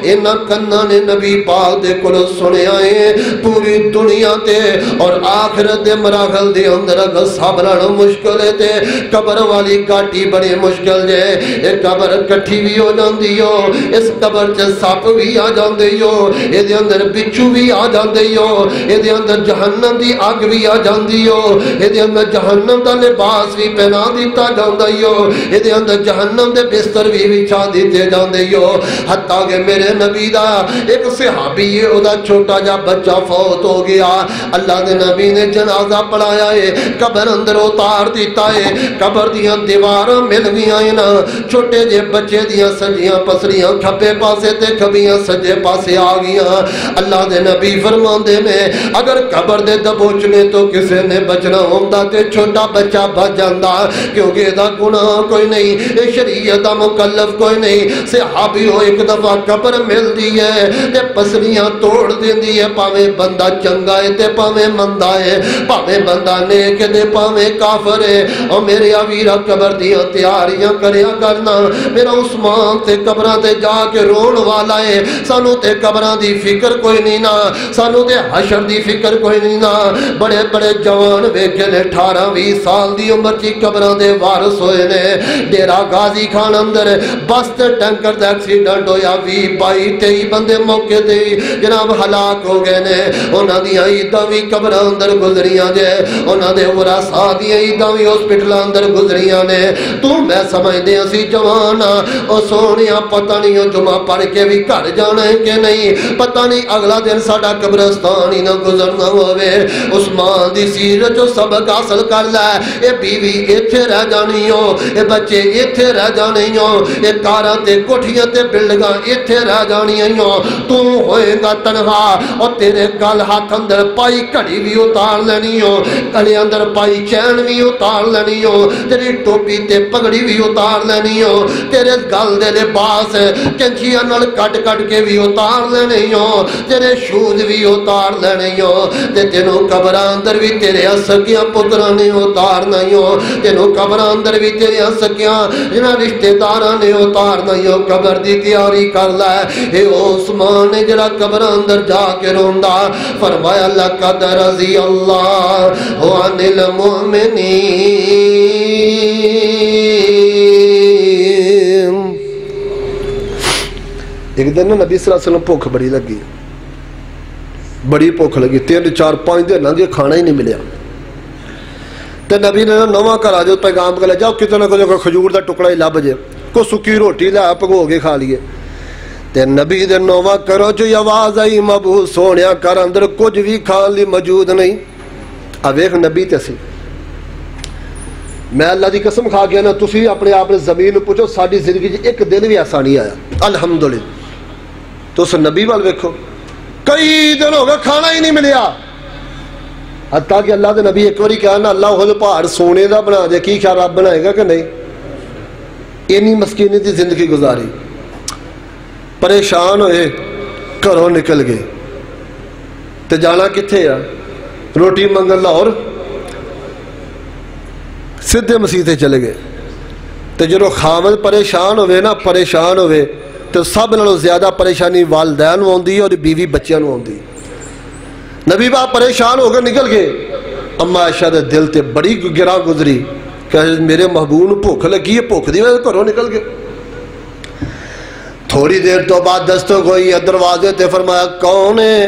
انہاں کناں نے نبی پاک دے کول سنے آئے پوری دنیا تے اور آخرت دے مراحل دے اندر اگر سابران مشکل تے قبر والی گاٹی بڑی مشکل جے ایک قبر کٹھی بھی ہو جاندی ہو اس قبر چے ساپ بھی آ جاندی ہو اے دے اندر بچو بھی آ جاندی ہو اے دے اندر جہنم دی آگ بھی آ جاندی ہو اے دے اندر جہنم دا لباس بھی پہنا دیتا جاندی ہو اے دے اندر جہنم دے بستر بھی بچھا دیتے جاندی ہو حتیٰ کہ میرے نبی دا ایک صحابی ہے او دا چھوٹا جا بچہ فوت ہو گیا اللہ دے نبی نے جنازہ پڑھایا ہے قبر اندر اتار دیتا ہے قبر دیاں دیواراں مل گیاں نا چھوٹے جے بچے دیاں سجیاں پسریاں کھبے پاسے تے کھبیاں سجے پاسے آ گیاں اللہ دے نبی فرماندے نے اگر قبر دے دبوچنے تو کسے نے بچنا ہوندا تے چھوٹا بچہ بچ جاندا کیونکہ دا گناہ کوئی نہیں اے شریعت دا مکلف کوئی نہیں صحابی ہو ایک دفعہ قبر مل دی ہے تے پسریاں توڑ دیندی ہے پاویں بندہ چنگا ہے تے پاویں مندا ہے پاویں بندہ نیک تے پاویں کافر ہے او میرے ویرا قبر دیاں تیاریاں کریا کرنا میرا عثمان تے قبراں تے جا کے رون والا ہے سانو تے قبراں دی فکر کوئی نہیں نا سانو تے حشر دی فکر کوئی نہیں نا بڑے بڑے جوان ویکھے نے 18-20 سال دی عمر چ قبراں دے وارث ہوئے نے ڈیرا غازی خان اندر بس تے ٹینکر دا ایکسیڈنٹ ہویا 20-22-23 بندے موقع تے جناب ہلاک ہو گئے نے انہاں دی عیداں وی قبراں اندر گزریاں جے انہاں دے ورثاء دی عیداں وی ہسپتالاں اندر گزریاں نے تو میں سمجھدے اسی جوان او سونیا پتہ نہیں او جمعہ پڑھ کے بھی گھر جانا ہے کہ نہیں پتہ نہیں اگلا دن ساڈا قبرستان ہی نہ گزرنا ہوے عثمان دی سیرت جو سبق حاصل کر لے اے بیوی ایتھے رہ جانی ہو اے بچے ایتھے رہ جانے ہو اے کاراں تے کوٹھیاں تے بلڈنگاں ایتھے رہ جانی ہو تو ہوئے گا تنہا اور تیرے گل ہاتھ اندر پائی کڑی بھی اتار لینی ہو گلے اندر پائی چین بھی اتار لینی ہو تیری ٹوپی تے پگڑی بھی اتار لینی ہو تیرے گل دے لباس کنچیاں نال کٹ کٹ کے بھی اتار لینی ہو تیرے شوز بھی اتار لینی ہو تے تینوں قبراں اندر بھی تیرے سکیاں پتراں نے اتارنا ہو تینوں قبراں اندر بھی تیرے سکیاں جنہاں رشتہ داراں نے اتارنا ہو قبر دی تیاری کر لے اے عثمان نے جڑا قبر اندر جا کے روندا فرمایا لقد رضی اللہ عن المؤمنین ایک دن نبی صلی اللہ علیہ وسلم بھوک بڑی لگی بڑی بھوک لگی 3-4-5 دن دی کھانا ہی نہیں ملیا تے نبی نے نواں گھر آ جاؤ پیغام کر لے جاؤ کتنے کوئی کھجور دا ٹکڑا ہی لب جے کوئی سکی روٹی لے پگو کے کھا لیے تے نبی دے نواں کرو جو آواز آئی مبعوث سونیا کر اندر کچھ بھی کھان لی موجود نہیں اب ایک نبی تے سی میں اللہ دی قسم کھا گیا نا تسی اپنے آپ نے زمین پوچھو ساری زندگی ایک دن بھی ایسا نہیں آیا الحمدللہ تو اس نبی وال ویکھو کئی دن ہو گئے کھانا ہی نہیں ملیا حتیٰ کہ اللہ دے نبی ایک باری کہا نا اللہ خود پہاڑ سونے دا بنا دے کی خیال آپ بنائے گا کہ نہیں اینی مسکینی دی زندگی گزاری پریشان ہوئے گھروں نکل گئے تے جانا کتھے آ روٹی منگن لاہور سدھے مسیح چلے گئے تے جدوں خاوند پریشان ہوئے نا پریشان ہوئے تو سب نالوں زیادہ پریشانی والدین ہوندی اور بیوی بچیاں ہوندی نبی باپ پریشان ہو کر نکل گئے اما عائشہ دے دل تے بڑی گراں گزری کہ میرے محبوب نوں بھوک لگی ہے بھوک دی وجہ گھروں نکل گئے تھوڑی دیر تو بعد دستک ہوئی دروازے تے فرمایا کون ہے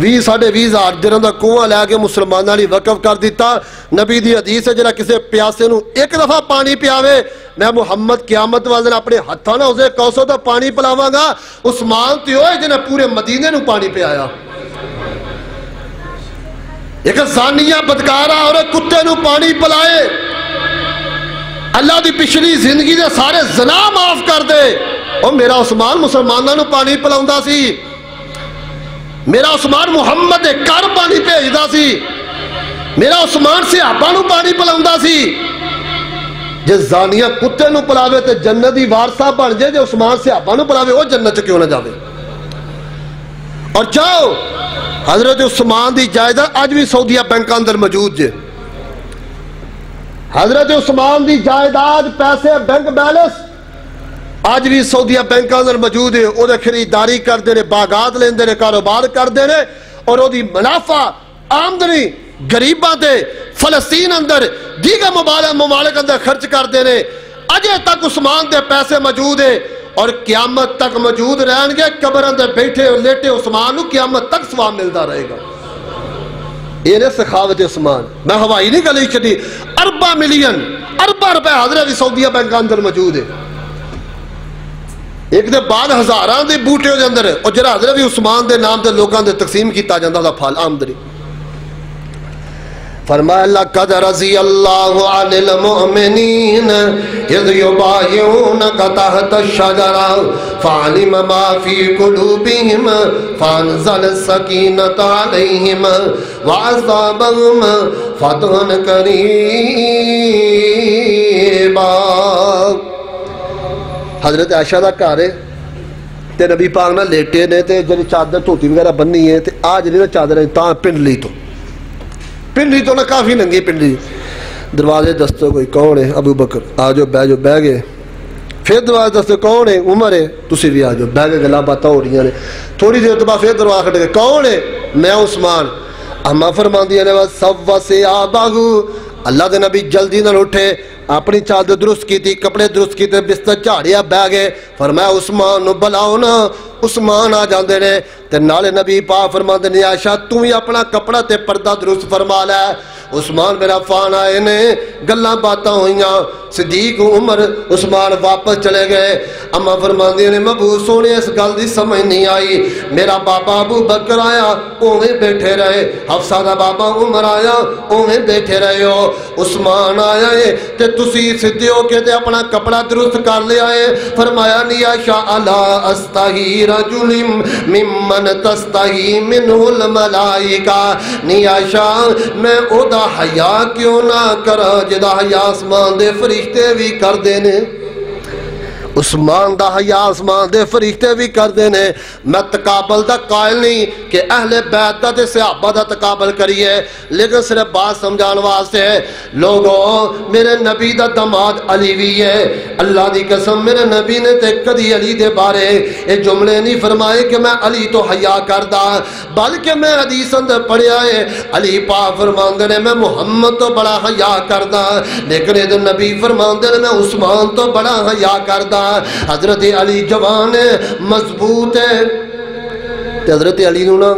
20,000 درہم دا کنواں لے کے مسلمانوں نے وقف کر دیتا. نبی دی حدیث ہے جڑا کسے پیاسے نو ایک دفعہ پانی پیاوے میں محمد قیامت والے دن اپنے ہتھاں نال اسے کوثر دا پانی پلاواں گا. عثمان تے ہوئے جنہیں پورے مدینے نو پانی پلایا. ایک زانیہ بدکارہ اور کتے نو پانی پلائے. اللہ دی پچھلی زندگی دے سارے زنا معاف کر دے. اور میرا عثمان مسلمانوں نو پانی پلاوندا سی. میرا عثمان محمد دے گھر پانی بھیجدا سی. میرا عثمان صحابہ نو پانی پلاوندا سی. جے زانیہ کتے نو پلاوے تے جنت دی وارثہ بن جے. جے عثمان صحابہ نو پلاوے وہ جنت چ کیوں نہ جاوے. اور جاؤ حضرت عثمان دی جائیداد آج بھی سعودیہ بینک اندر موجود جے. حضرت عثمان دی جائیداد پیسے بینک بیلنس آج بھی سعودیہ بینک اندر موجود ہے. وہ خریداری کرتے ہیں, باغات لیندے نے, کاروبار کرتے ہیں اور وہ دی منافع آمدنی غریباں تے فلسطین اندر دیگر ممالک اندر خرچ کرتے ہیں. اجے تک عثمان دے پیسے موجود ہے اور قیامت تک موجود رہن گے. قبر اندر بیٹھے اور لیٹے عثمان کو قیامت تک ثواب ملتا رہے گا. یہ نے سخاوت عثمان. میں ہوائی نہیں گلی چڑی. اربع ملین اربع روپے حضرت سعودیہ بینک اندر موجود ہے. ایک دے بعد ہزاراں دے بوٹے دے اندر اور جڑا حضرت عثمان دے نام تے لوکاں دے تقسیم کیتا جاندا دا پھل آمدنی. فرمایا لقد رضی اللہ عن المؤمنین اذ یبایعونک تحت الشجرہ فعلم ما فی قلوبہم فانزل السکینۃ علیہم واصابہم فتحا قریبا. حضرت عائشہ دا گھر ہے تے نبی پاک نہ لیٹے نے تے جڑی چادر دھوتی وغیرہ بننی ہے تے آج نہیں چادر تاں پنڈلی تو نہ کافی ننگی پنڈلی. دروازے دستو کوئی کون ہے؟ ابو بکر. آ جاؤ بہ جاؤ. بہ گئے. پھر دروازے دستو کون ہے؟ عمر ہے. تسی بھی آ جاؤ. بہ گئے. گلاں باتاں ہو رہی نے. تھوڑی دیر تو بعد پھر دروازہ کھڑ گئے. کون ہے؟ میں عثمان. اما فرماندی نے سب سے آباہو. اللہ دے نبی جلدی نہ اٹھے, اپنی چادر درست کی تھی, کپڑے درست کی تھی, بستر جھاڑیا, بہ گئے. فرمایا عثمان نو بلاؤ نا. عثمان آ جاندے نے تے نالے نبی پاک فرماندے نے عائشہ تو ہی اپنا کپڑا تے پردہ درست فرما لے. عثمان میرا فان آئے نے, گلاں باتاں ہوئیاں. صدیق عمر عثمان واپس چلے گئے. اما فرماندی نے مبعوث سونے اس گل دی سمجھ نہیں آئی. میرا بابا ابو بکر آیا اوویں بیٹھے رہے, حفصہ دا بابا عمر آیا اوویں بیٹھے رہے ہو, عثمان آیا ہے تے تسی سدھے ہو کے تے اپنا کپڑا درست کر لیا ہے. فرمایا نی عائشہ الا استحی رجل ممن تستحی منہ الملائکہ. نی عائشہ میں او دا حیا کیوں نہ کرا جدا حیا آسمان دے فرشتے بھی کر دینے. عثمان دا حیا آسمان دے فرشتے بھی کر دینے. میں تقابل دا قائل نہیں کہ اہل بیت دا تے صحابہ دا تقابل کریے, لیکن صرف بات سمجھان واسطے لوگوں میرے نبی دا داماد علی بھی ہے. اللہ دی قسم میرے نبی نے تے کدی علی دے بارے اے جملے نہیں فرمائے کہ میں علی تو حیا کردا, بلکہ میں حدیث اندر پڑھیا ہے علی پاک فرماندے نے میں محمد تو بڑا حیا کردا, لیکن اے نبی فرماندے نے میں عثمان تو بڑا حیا کردا. حضرت علی جوان ہے, مضبوط ہے. حضرت علی نو نا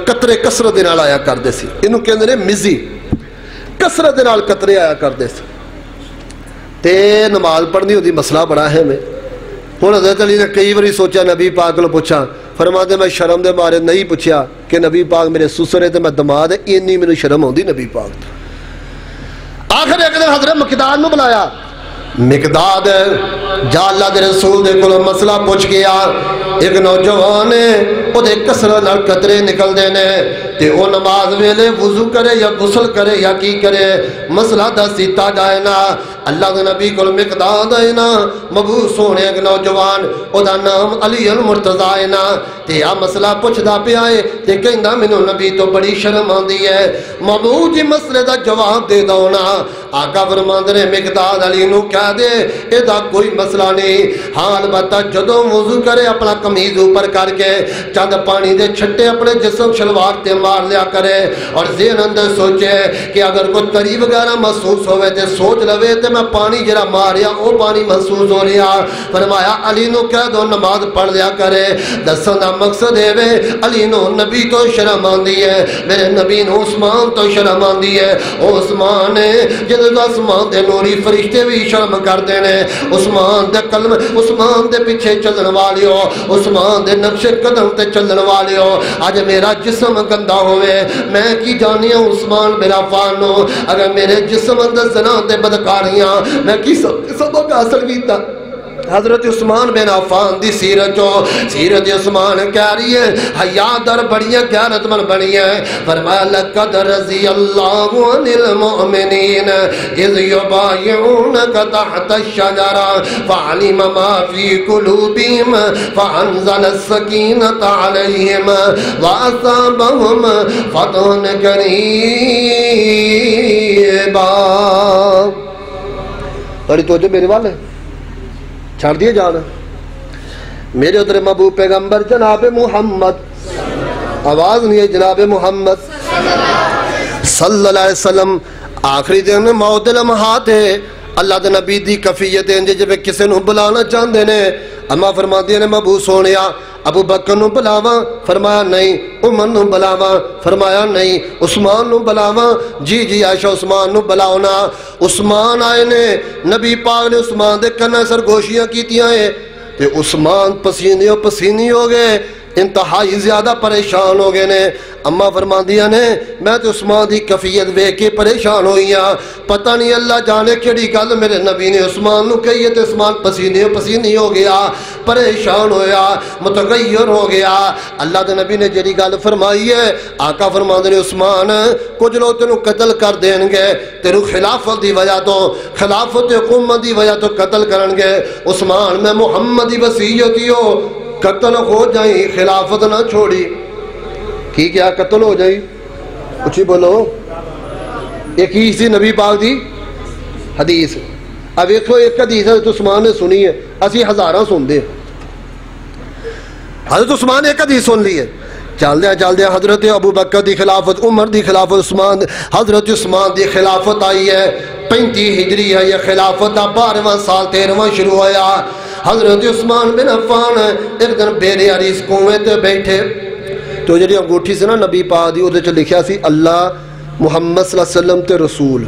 قطرے کسرت دے نال آیا کردے سی. اینو کہندے نے مزی, کسرت دے نال قطرے آیا کردے سی. تے نماز پڑھنی ہوندی مسئلہ بڑا اہم ہے. ہن حضرت علی نے کئی باری سوچا نبی پاک کو پوچھا, فرماتے میں شرم دے مارے نہیں پوچھیا کہ نبی پاک میرے سسر ہے تے میں دماد ہے, اینی مینوں شرم ہوندی نبی پاک. آخر ایک دن حضرت مقداد نو بلایا. مقداد جا اللہ دے رسول دے کولوں مسئلہ پوچھ گیا. ایک نوجوان ہے او دے کسرت نال قطرے نکل دے نے تے او نماز ویلے وضو کرے یا غسل کرے یا کی کرے مسئلہ دس دیتا جائے نا. اللہ دے نبی کول مقداد ہے نا, مبعوث سونے ایک نوجوان او دا نام علی المرتضیٰ ہے نا, تے آ مسئلہ پوچھدا پیا ہے تے کہندا مینوں نبی تو بڑی شرم آندی ہے. مبعوث جی مسئلے دا جواب دے دو نا. آقا فرماندے نے مقداد علی نو کہہ دے اے دا کوئی مسئلہ نہیں, ہاں البتہ جدوں وضو کرے اپنا قمیض اوپر کر کے چند پانی دے چھٹے اپنے جسم شلوار تے مار لیا کرے اور ذہن اندر سوچے کہ اگر کوئی تری وغیرہ محسوس ہوئے تے سوچ لوے تے میں پانی جڑا ماریا وہ پانی محسوس ہو رہا. فرمایا علی نو کہہ دو نماز پڑھ لیا کرے. دسن دا مقصد ہے وے علی نو نبی تو شرم آندی ہے, میرے نبی نو عثمان تو شرم آندی ہے. او عثمان ہے جدو عثمان دے نوری فرشتے بھی شرم کردے نے. عثمان دے قلم عثمان دے پیچھے چلن والے ہو, عثمان دے نقش قدم تے چلن والے ہو. اج میرا جسم گندا ہوئے میں کی جانی ہوں عثمان بن عفان نو, اگر میرے جسم اندر زنا تے بدکاریاں میں کی سبق حاصل کیتا. حضرت عثمان بن عفان دی سیرت سیرت عثمان کہہ رہی ہے حیا در بڑیاں غیرت مند بنی ہے. فرمایا لقد رضی اللہ عن المؤمنین اذ یبایعونک تحت الشجرہ فعلم ما فی قلوبہم فانزل السکینۃ علیہم واصابہم فتح قریبا. بڑی توجہ میرے والے چھاڑ دیے جانا. میرے ادھر محبوب پیغمبر جناب محمد, آواز نہیں ہے, جناب محمد صلی اللہ علیہ وسلم آخری دن موت لمحات ہے. اللہ دے نبی دی کفیت ہے جب کسے نو بلانا چاہندے نے. اما فرما دیے نے محبوب سونیا ابو بکر نو بلاواں, فرمایا نہیں. عمر نو بلاواں, فرمایا نہیں. عثمان نو بلاواں, جی جی عائشہ عثمان نو بلاونا. عثمان آئے نے, نبی پاک نے عثمان دے کنے سرگوشیاں کیتیاں ہیں تے عثمان پسینے پسینی ہو گئے, انتہائی زیادہ پریشان ہو گئے نے. اما فرما دیا نے میں تو عثمان دی کفیت وے کے پریشان ہوئی ہاں, پتہ نہیں اللہ جانے کیڑی گل میرے نبی نے عثمان نو کہی ہے تے عثمان پسینے پسینی ہو گیا, پریشان ہویا, متغیر ہو گیا. اللہ دے نبی نے جڑی گل فرمائی ہے آقا فرماندے نے عثمان کچھ لوگ تینوں قتل کر دین گے, تیرو خلافت دی وجہ تو خلافت حکومت دی وجہ تو قتل کرن گے. عثمان میں محمد دی وصیت ہو قتل ہو جائیں خلافت نہ چھوڑی. کی کیا قتل ہو جائیں, اچھی بولو. ایک ہی سی نبی پاک دی حدیث. اب ایک حدیث حضرت عثمان نے سنی ہے, اسی ہزاراں سن دے. حضرت عثمان نے ایک حدیث سن لی ہے, چل دیا حضرت ابو بکر دی خلافت, عمر دی خلافت, عثمان حضرت عثمان دی خلافت آئی ہے 35 ہجری ہے. یہ خلافت 12واں سال 13واں شروع ہویا. حضرت عثمان بن عفان ایک دن بیرے عریس کنویں تے بیٹھے تو جڑی انگوٹھی سے نا نبی پاک دی اودے چ لکھیا سی اللہ محمد صلی اللہ علیہ وسلم تے رسول,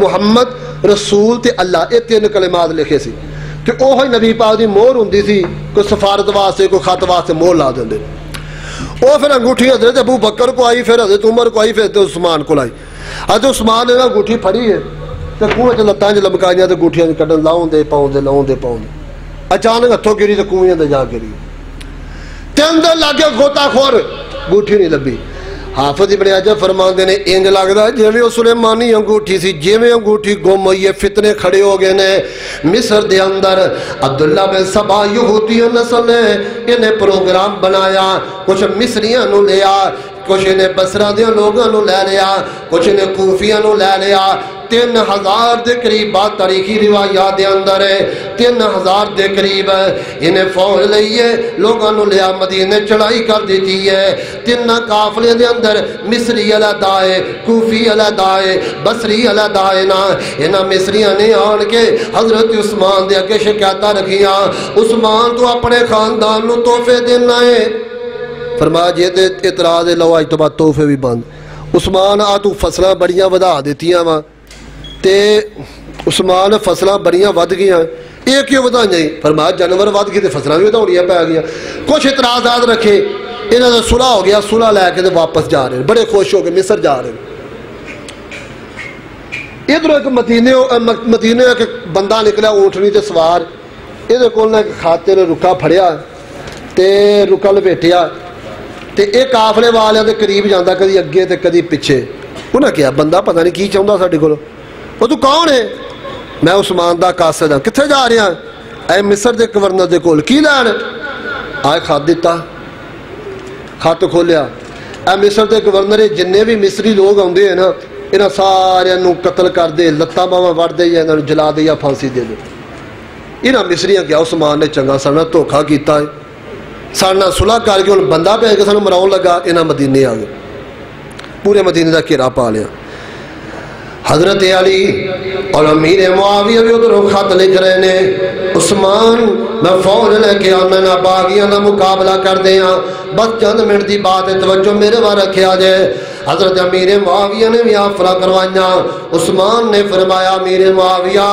محمد رسول تے اللہ, یہ 3 کلمات لکھے سی. تے اوہی نبی پاک دی مہر ہوندی سی, کوئی سفارت واسطے کوئی خط واسطے مہر لا دیندے. وہ پھر انگوٹھی حضرت ابو بکر کو آئی, پھر حضرت عمر کو آئی, پھر حضرت عثمان کو آئی. حضرت عثمان نے نا انگوٹھی پھڑی ہے تے کنویں چ لتاں چ لمکائیاں تے انگوٹھیاں کڈن لاؤں دے پاؤں دے. اچانک ہتھوں گری تے کنویں تے جا گری تے اندر لاگے غوطہ خور, انگوٹھی نہیں لبھی. حافظ ابن حجر فرماندے نے انج لگدا جویں او سلیمانی انگوٹھی سی, جویں انگوٹھی گم ہوئی ہے فتنے کھڑے ہو گئے نے. مصر دے اندر عبداللہ بن سبا یہودی نسل نے انہیں پروگرام بنایا, کچھ مصریاں نو لیا, کچھ انہیں بصرہ دے لوگاں نو لے لیا, کچھ انہیں کوفیاں نو لے لیا. 3000 دے قریب بات تاریخی روایات دے اندر ہے, 3000 دے قریب انہیں فوج لئیے لوگاں نو لیا مدینے چڑھائی کر دیتی ہے. 3 قافلے دے اندر مصری علیحدہ ہے, کوفی علیحدہ ہے, بصری علیحدہ ہے. نا انہاں مصریاں نے آن کے حضرت عثمان دے اگے شکایتاں رکھیاں, عثمان تو اپنے خاندان نو تحفے دینا ہے. فرمایا جی تے اعتراض لو اج تو بعد تحفے بھی بند. عثمان آ تو فصلاں بڑیاں ودا دیتیاں وا تے عثمان فصلاں بڑیاں ود گیاں, یہ کیوں ودائیں؟ فرمایا جانور ود گئے تے فصلاں بھی وداؤنیاں پی گیاں. کچھ اعتراضات رکھے, انہاں دا صلح ہو گیا, صلح لے کے تے واپس جا رہے ہیں, بڑے خوش ہو کے مصر جا رہے ہیں. ادھر ایک مدینے ایک بندہ نکلا اونٹنی تے سوار, ادھر کول نے کھاتے نے رکا پھڑیا تے رکا لپیٹیا تے ایک قافلے والے دے قریب جاندا, کدی اگے تے کدی پیچھے. انہاں کیا بندہ پتہ نہیں کی چاہندا ساڈے کول. وہ تو کون ہے؟ میں عثمان دا قاصد ہاں. کتھے جا رہے ہیں؟ اے مصر دے گورنر دے کول. کی لین؟ آئے خط دیتا, خط کھولیا. اے مصر دے گورنر جننے بھی مصری لوگ آندے ہیں نا, انہاں سارے نو قتل کر دے, لتاں باواں وڑ دے یا انہاں نو جلا دے یا پھانسی دے دے. انہاں مصریاں کیا عثمان نے چنگا ساڈے نال دھوکھا کیتا ہے, ساڈے نال صلح کر کے ہن بندہ بھیج کے سانوں مراؤن لگا. انہاں مدینے آ گئے. پورے مدینے دا گھیرا پا لیا۔ حضرت علی اور امیر معاویہ بھی ادھر خط لکھ رہے نے، عثمان میں فوج لے کے آنا نہ باغیاں دا مقابلہ کر دیاں، بس چند منٹ دی بات ہے، توجہ میرے وہاں رکھیا جائے۔ حضرت امیر معاویہ نے بھی آفرہ کروائیاں، عثمان نے فرمایا امیر معاویہ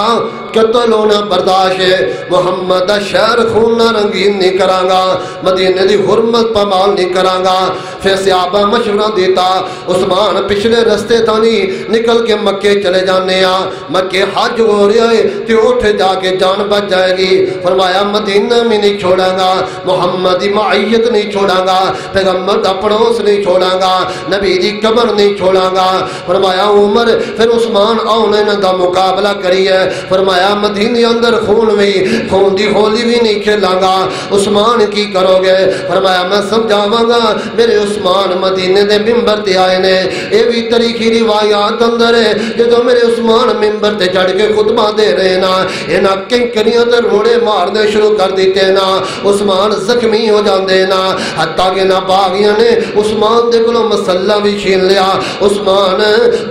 قتل ہونا برداشت ہے، محمد دا شہر خون نہ رنگین نہیں کرانگا، مدینے دی حرمت پامال نہیں کرانگا۔ پھر صحابہ مشورہ دیتا، عثمان پچھلے رستے تانی نکل کے مکے چلے جانے ہیں، مکے حج ہو رہے ہیں تو اٹھ جا کے جان بچ جائے گی۔ فرمایا مدینہ میں نہیں چھوڑاں گا، محمد دی معیت نہیں چھوڑاں گا، پیغمبر دا پڑوس نہیں چھوڑاں گا، نبی دی قبر نہیں چھوڑاں گا۔ فرمایا عمر پھر عثمان آنے نہ دا مقابلہ کریے، فرمایا مدینے اندر خون دی ہولی بھی نہیں کھیلاں گا، عثمان کی کرو گے؟ فرمایا میں سمجھاواں گا، میرے عثمان مدینے دے ممبر تے آئے نے، اے بھی تاریخی روایات اندر ہے، جدو میرے عثمان ممبر تے چڑھ کے خطبہ دے رہے نا، اینا کنکریاں تے روڑے مارنے شروع کر دیتے نا، عثمان زخمی ہو جاندے نا، حتیٰ کہ نا باغیاں نے عثمان دے کلو مسلح بھی چھین لیا، عثمان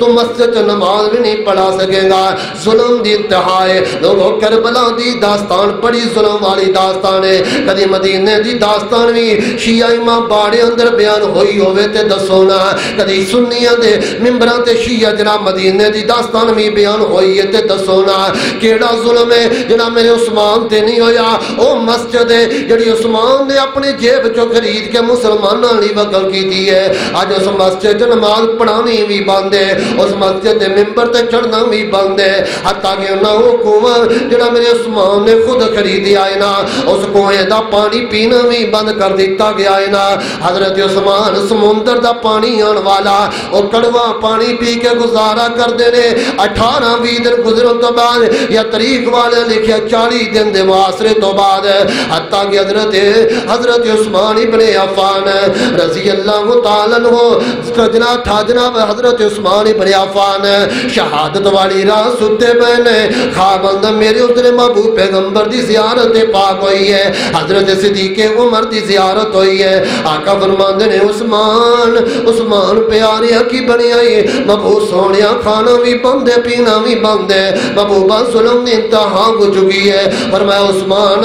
تو مسجد نماز بھی نہیں پڑھا سکے گا۔ ظلم دی انتہائے لوگوں، کربلا دی داستان بڑی ظلم والی داستان ہے، کدی مدینے دی داستان بھی شیعہ امام باڑے اندر بیان ہوئی ہوئے تے دسونا، کدی سنیاں دے ممبران تے شیعہ جناب مدینے دی داستان بھی بیان ہوئی ہے تے دسونا۔ کیڑا ظلم ہے جناب میرے عثمان تے نہیں ہویا؟ او مسجد ہے جڑی عثمان نے اپنے جیب چو خرید کے مسلمانوں لی وقف کی دی ہے، آج اس مسجد نماز پڑھانی بھی بند ہے، اس مسجد دے ممبر تے چڑھنا بھی بند ہے، حتیٰ کہ انہاں وہ کنواں جڑا میرے عثمان نے خود خریدی آئے نا، اس کنویں دا پانی پینا بھی بند کر دیتا گیا ہے نا۔ حضرت عثمان سمندر دا پانی آن والا اور کڑوا پانی پی کے گزارا کر دینے، 18-20 دن گزرن تو بعد یا تاریخ والے لکھیا 40 دن دے معاشرے تو بعد، حتیٰ کہ حضرت عثمان ابن عفان رضی اللہ تعالیٰ عنہ جناب حضرت عثمان ابن عفان شہادت والی راہ ستے بہنے خواب اندر میرے اتنے محبوب پیغمبر دی زیارت پاک ہوئی ہے، حضرت صدیق عمر دی زیارت ہوئی ہے۔ آقا فرماندے نے عثمان پیاریا کی بنی آئی، محبوب سونیا کھانا بھی بند ہے پینا بھی بند ہے، محبوبہ ظلم دی انتہا ہو چکی ہے۔ فرمایا عثمان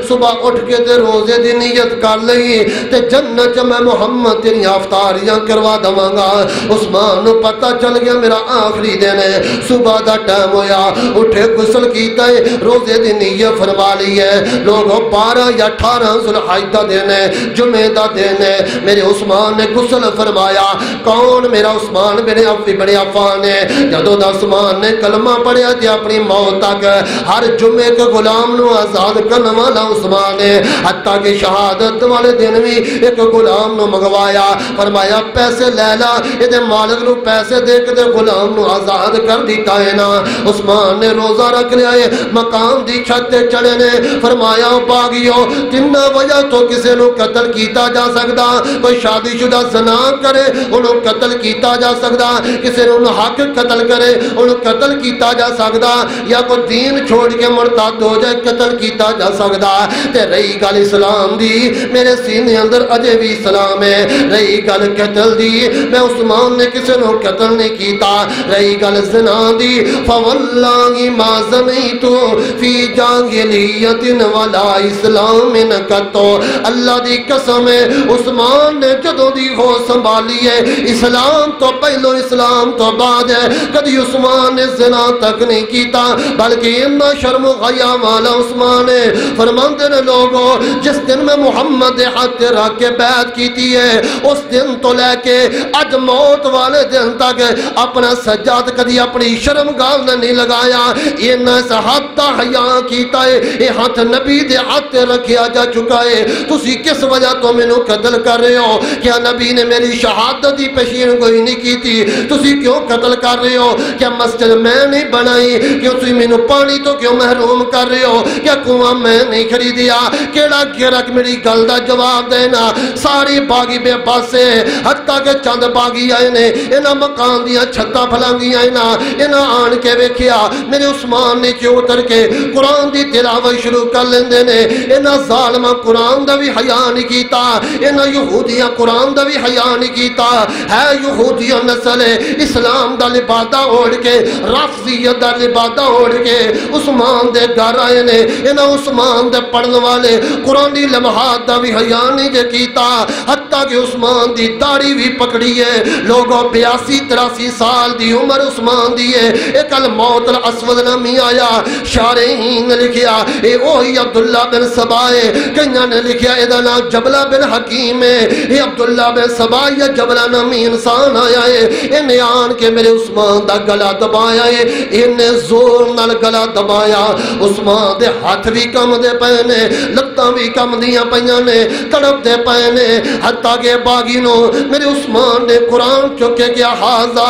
صبح اٹھ کے تے روزے دی نیت کر لئی تے جنت میں محمد تیری افطاریاں کروا دواں گا۔ عثمان نو پتہ چل گیا میرا آخری دن ہے، صبح دا ٹائم ہویا، اٹھے غسل کیتا ہے، روزے دی نیت فرما لی ہے۔ لوگوں 12 یا 18 ذوالحجہ دا دن ہے، جمعہ دا دن ہے، میرے عثمان نے غسل فرمایا۔ کون؟ میرا عثمان بن عفان ہے۔ جدو دا عثمان نے کلمہ پڑھیا تے اپنی موت تک ہر جمعے کے غلام نو آزاد کرنے والا عثمان ہے، حتیٰ کہ شہادت والے دن بھی ایک غلام نو منگوایا، فرمایا پیسے لے لا، یہ مالک نو پیسے دے کے غلام نو آزاد کر دیتا ہے نا۔ عثمان نے روزہ رکھ لیا ہے، مقام دی چھت چڑھے نے، فرمایا باغیو 3 وجہ تو کسے نو قتل کیتا جا سکتا، کوئی شادی شدہ زنا کرے انہوں قتل کیتا جا سکتا، کسے نو حق قتل کرے انہوں قتل کیتا جا سکتا، یا کوئی دین چھوڑ کے مرتد ہو جائے قتل کیتا جا سکتا۔ تے رہی گل اسلام دی، میرے سینے اندر اجے بھی اسلام ہے۔ رہی گل قتل دی، میں عثمان نے کسے نو قتل نہیں کیتا۔ رہی گل زنا دی، فواللہ ما زنیتو فی جاہلیت ولا اسلام نکتو، اللہ دی قسم ہے عثمان نے جدوں دی ہو سنبھالی ہے، اسلام تو پہلو اسلام تو بعد ہے، کدی عثمان نے زنا تک نہیں کیتا، بلکہ اتنا شرم و حیا والا عثمان ہے۔ فرماندے نے لوگوں جس دن میں محمد ہاتھ رکھ کے بیعت کیتی ہے، اس دن تو لے کے اج موت والے دن تک اپنا سجاد کدی اپنی شرم گال نے نہیں لگایا، یہ نہ حد حیا کیتا ہے، یہ ہاتھ نبی دے ہاتھ رکھیا جا چکا ہے۔ تسی کس وجہ تو میں نو قتل کر رہے ہو؟ کیا نبی نے میری شہادت دی پیشین کوئی نہیں کی تھی؟ تسی کیوں قتل کر رہے ہو؟ کیا مسجد میں نہیں بنائی؟ کیوں تسی میں نو پانی تو کیوں محروم کر رہے ہو؟ کیا کنواں میں نہیں خریدیا؟ کیڑا گرک میری گل دا جواب دینا؟ ساری باغی بے پاسے، حتیٰ کہ چند باغی آئے نے، انہاں مکان دیاں چھتاں پھلانگی آئے نا، انہاں آن کے ویکھیا میرے عثمان میدان چ اتر کے قرآن دی تلاوت شروع کر لیندے نے انہاں ظالماں قرآن دا بھی حیا نہیں کیتا انہاں یہودیاں قرآن دا بھی حیا نہیں کیتا ہے یہودیاں نسل اسلام دا لبادہ اوڑھ کے رافضیت دا لبادہ اوڑھ کے عثمان دے گھر آئے نے انہاں عثمان دے پڑھن والے قرآنی لمحات دا بھی حیا نہیں جے کیتا حتیٰ کہ عثمان دی داڑھی بھی پکڑی ہے لوگوں 82-83 سال دی عمر عثمان دی ہے ایک الموت الاسود نامی آیا شارحین نے لکھیا اے اوہی عبداللہ بن سبائے کئیاں نے لکھیا ادا نام جبلہ بن حکیم ہے اے عبداللہ بن سبائے یا جبلہ نامی انسان آیا ہے انہیں آن کے میرے عثمان دا گلا دبایا ہے انہیں زور نال گلا دبایا عثمان دے ہاتھ بھی کم دے پہنے لتاں بھی کم دیاں پہیاں نے تڑپ دے پہنے حتیٰ کہ باغینوں میرے عثمان نے قرآن چکے کیا حاضا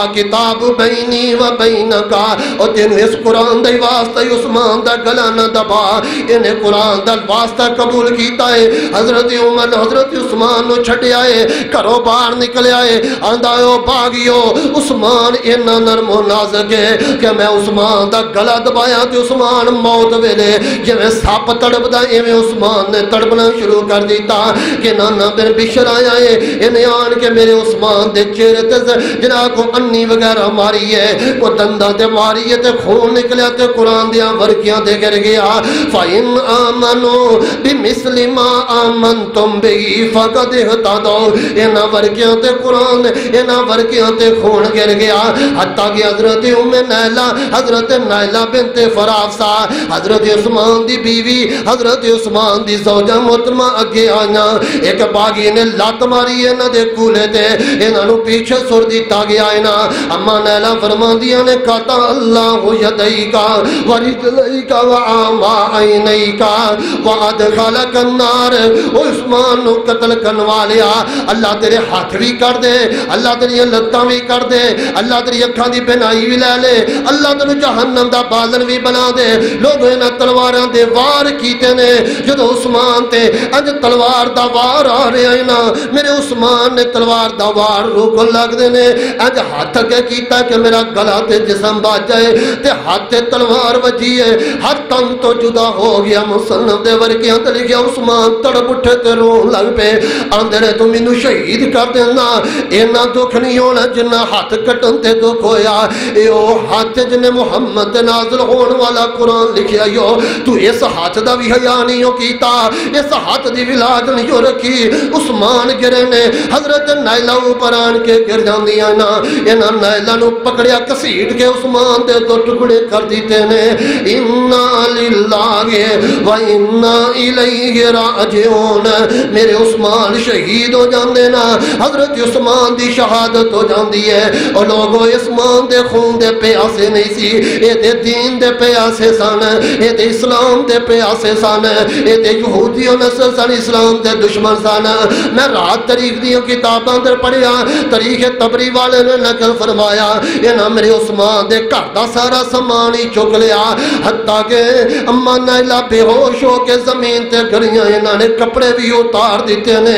کتاب بینی و بینکا اور تینوں اس قرآن دے واسطہ عثمان دا گلا نہ دبا انہیں قرآن دا واسطہ قبول کیتا ہے حضرت عمر حضرت عثمان نو چھٹے آئے کرو باہر نکلے آئے آندائیو باغیو عثمان انہا نرم و نازک ہے کہ میں عثمان دا گلا دبایا تے عثمان موت ویلے جو میں ساپ تڑپ دا ایویں عثمان نے تڑپنا شروع کر دیتا کہ نانا بن بشر آیا ہے انہیں آن کے میرے عثمان دے چہرے تے جناب کو انی وغیرہ ماری ہے کو دندہ تے ماری ہے تے خون نکلیا تے قرآن دیا ورکیاں دے گر گیا فَإِنْ آمَنُوا بِمِثْلِ مَا آمَنْتُمْ بِهِ فَقَدْ اهْتَدَوْا انہا ورکیاں تے قرآن انہا ورکیاں تے خون گر گیا حتیٰ کہ حضرت حضرت نیلہ بنت فرافسا حضرت عثمان دی بیوی حضرت عثمان دی زوجہ محترمہ اگے آنا ایک باغی نے لات ماری انہا دے کولے تے انہا نو پیچھے سر دیتا گیا اما نیلہ فرمان دیا نے کہتا اللہ یدئیکا ورجلئیکا وعاما عینئیکا وعدخلک النار عثمان نو قتل کنوالیا اللہ تیرے ہاتھ بھی کر دے اللہ تیری لتاں بھی کر دے اللہ تیری اکھاں دی بنائی بھی لے لے اللہ تیرے جہنم دا بازن بھی بنا دے لوگ انہاں تلواراں دے وار کیتے نے جدو عثمان تے انج تلوار دا وار آ رہے ہیں نا میرے عثمان نے تلوار دا وار روک لگ دے نے انج ہاتھ کے کیتا کہ میرا گلا تے جسم باج جائے تے ہاتھ تے تلوار وجی ہے ہر تن تو جدا ہو گیا مسلم دے ورکیاں تے لکھیا عثمان تڑپ اٹھے تے رون لگ پے آندے نے تو مینوں شہید کر دینا اینا دکھ نہیں ہونا جنہ ہاتھ کٹن تے دکھ ہویا اے او ہاتھ جنہیں محمد نازل ہون والا قرآن لکھیا یو تو اس ہاتھ دا بھی حیا نہیں ہو کیتا اس ہاتھ دی ولاج نہیں ہو رکھی عثمان گرے نے حضرت نیلہ اوپر آن کے گر جان دیا نا انہاں نیلہ نو پکڑیا کسیٹ کے عثمان دے دو ٹکڑے کر دیتے نے انا للہ و انا الیہ راجعون میرے عثمان شہید ہو جاندے نا حضرت عثمان دی شہادت ہو جاندی ہے اور لوگوں عثمان دے خون دے پیاسے نہیں سی اے دے دین دے پیاسے سن اے دے اسلام دے پیاسے سن اے دے یہودیوں نسل سن اسلام دے دشمن سن میں رات تاریخ دیوں کتاباں اندر پڑھیا تاریخ تبری والے نے نقل فرمایا انہاں میرے عثمان دے گھر دا سارا سامان ہی چک لیا حتیٰ کہ اما نیلہ بے ہوش ہو کے زمین تے گریاں انہاں نے کپڑے بھی اتار دیتے نے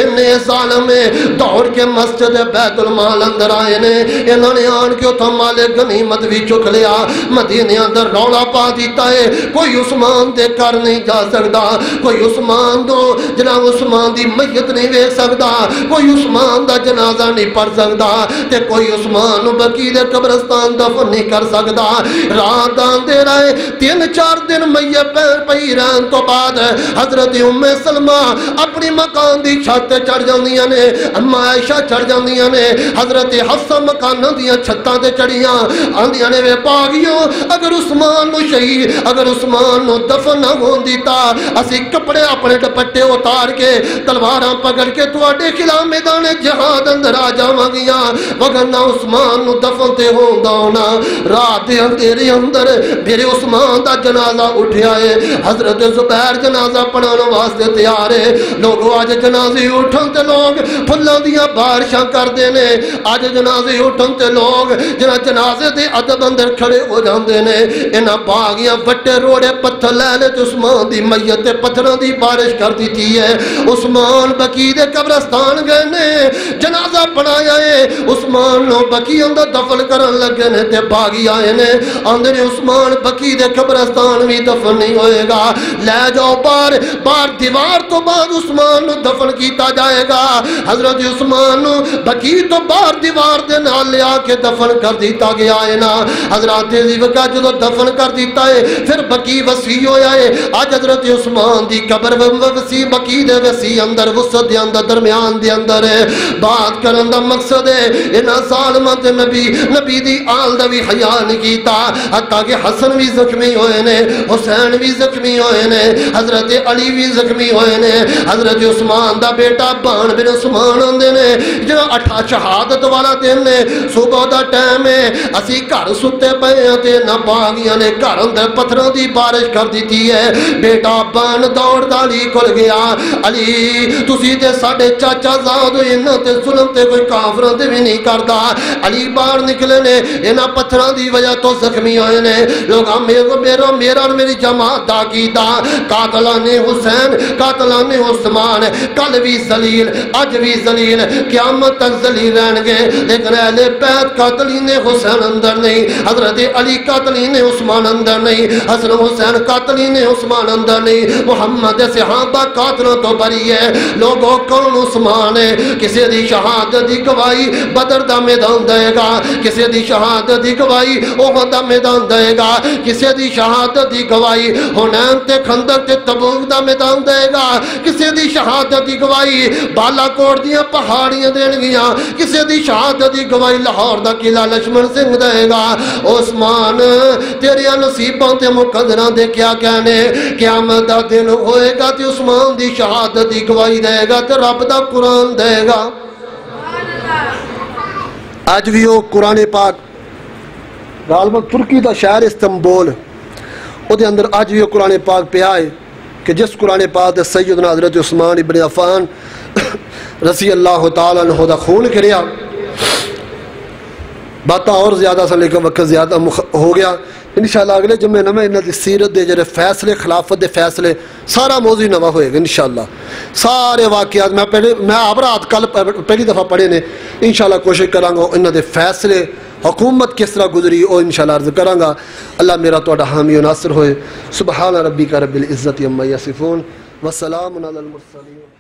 انہیں ظالم دوڑ کے مسجد بیت المال اندر آئے نے انہوں نے آن کے اتھا مال غنیمت بھی چک لیا مدینے اندر رولا پا دیتا ہے کوئی عثمان دے کر نہیں جا سکتا کوئی عثمان دو جناب عثمان دی میت نہیں ویکھ سکتا کوئی عثمان دا جنازہ نہیں پڑھ سکتا تے کوئی عثمان بقی دے قبرستان دفن نہیں کر سکتا رات آندے رہے 3-4 دن میت پئی رہن تو بعد حضرت ام سلمہ اپنی مکان دی چھت چڑھ جاندیاں نے اما عائشہ چڑھ جاندیاں نے حضرت حفصہ مکاناں دیاں چھتاں تے چڑھیاں آندیاں نے وے پاگیوں اگر عثمان نو شہید اگر عثمان نو دفن نہ ہون دیتا اسی کپڑے اپنے دپٹے اتار کے تلواراں پکڑ کے تواڈے خلاف میدان جہاد اندر آ جاواں گیاں وگرنہ عثمان نو دفن تے ہوندا ہونا رات دے اندھیرے اندر میرے عثمان دا جنازہ اٹھیا ہے حضرت زبیر جنازہ پڑھانے واسطے تیار ہے لوگوں آج جنازے اٹھن تے لوگ پھلاں دیاں بارشاں کردے نے آج جنازے اٹھن تے لوگ جنہاں جنازے دے ادب اندر کھڑے ہو جاندے نے انہاں باغیاں وٹے روڑے پتھر لے لے تے عثمان دی میت تے پتھراں دی بارش کر دیتی ہے عثمان بقی دے قبرستان گئے نے جنازہ پڑھایا ہے عثمان نو بقی اندر دفن کرن لگے نے تے باغی آئے نے آندے نے عثمان بقی دے قبرستان بھی دفن نہیں ہوئے گا لے جاؤ بار دیوار تو بعد عثمان نو دفن کیتا جائے گا حضرت عثمان نو بقی تو بار دیوار دے نال لے آ کے دفن کر دیتا گیا ہے نا حضرت کا جدو دفن کر دیتا ہے پھر بقی وسیع ہویا ہے آج حضرت عثمان دی قبر وسیع بقی دے وسیع اندر وسط دے اندر درمیان دے اندر ہے بات کرن دا مقصد ہے انہاں ظالماں تے نبی دی آل دا بھی حیا نہیں کیتا حتیٰ کہ حسن بھی زخمی ہوئے نے حسین بھی زخمی ہوئے نے حضرت علی بھی زخمی ہوئے نے حضرت عثمان دا بیٹا بان بن عثمان ہوندے نے جنہاں 8 شہادت والا دن نے صبح دا ٹائم ہے اسی گھر ستے پئے تے نہ باغیاں نے گھر اندر پتھراں دی بارش کر دیتی ہے بیٹا بان دوڑ علی کول گیا علی تسی تے ساڈے چاچا زاد ہوئے انہاں تے ظلم تے کوئی کافراں تے بھی نہیں کردا علی باہر نکلے نے انہاں پتھراں دی وجہ تو زخمی ہوئے نے لوگاں میرا اور میری جماعت دا کیتا قاتلان حسین قاتلان عثمان کل بھی ذلیل اج بھی ذلیل قیامت تک ذلیل رہن گے لیکن اہل بیت قاتلین حسین اندر نہیں حضرت علی قاتلین عثمان اندر نہیں حسن حسین قاتلین عثمان اندر نہیں محمد صحابہ قاتلوں تو بری ہے لوگوں کون عثمان ہے کسی دی شہادت دی گواہی بدر دا میدان دے گا کسی دی شہادت دی گواہی احد دا میدان دے گا کسی دی شہادت دی گواہی حنین تے خندق تے تبوک دا میدان دے گا کسی دی شہادت دی گواہی بالا کوٹ دیاں پہاڑیاں دین گیاں کسی دی شہادت دی گواہی لاہور دا قلعہ لکشمن سنگھ دے گا عثمان تیرے نصیباں تے مقدراں دے کیا کہنے قیامت دا دن ہوئے گا تے عثمان دی شہادت دی گواہی دے گا تے رب دا قرآن دے گا آج بھی وہ قرآن پاک غالباً ترکی دا شہر استنبول او دے اندر آج بھی وہ قرآن پاک پہ آئے کہ جس قرآن پاک دے سیدنا حضرت عثمان ابن عفان رضی اللہ تعالیٰ عنہ دا خون کریا باتاں اور زیادہ سے لیکن وقت زیادہ ہو گیا انشاءاللہ اگلے جمعے نمے انہاں دی سیرت دے جڑے فیصلے خلافت دے فیصلے سارا موضوع نواں ہوئے گا انشاءاللہ سارے واقعات میں آپ رات کل پہلی دفعہ پڑھے نے انشاءاللہ کوشش کراں گا انہاں دے فیصلے حکومت کس طرح گزری او انشاءاللہ عرض کراں گا اللہ میرا تہاڈا حامی و ناصر ہوئے سبحان ربک رب العزت عما یصفون وسلام علی المرسلین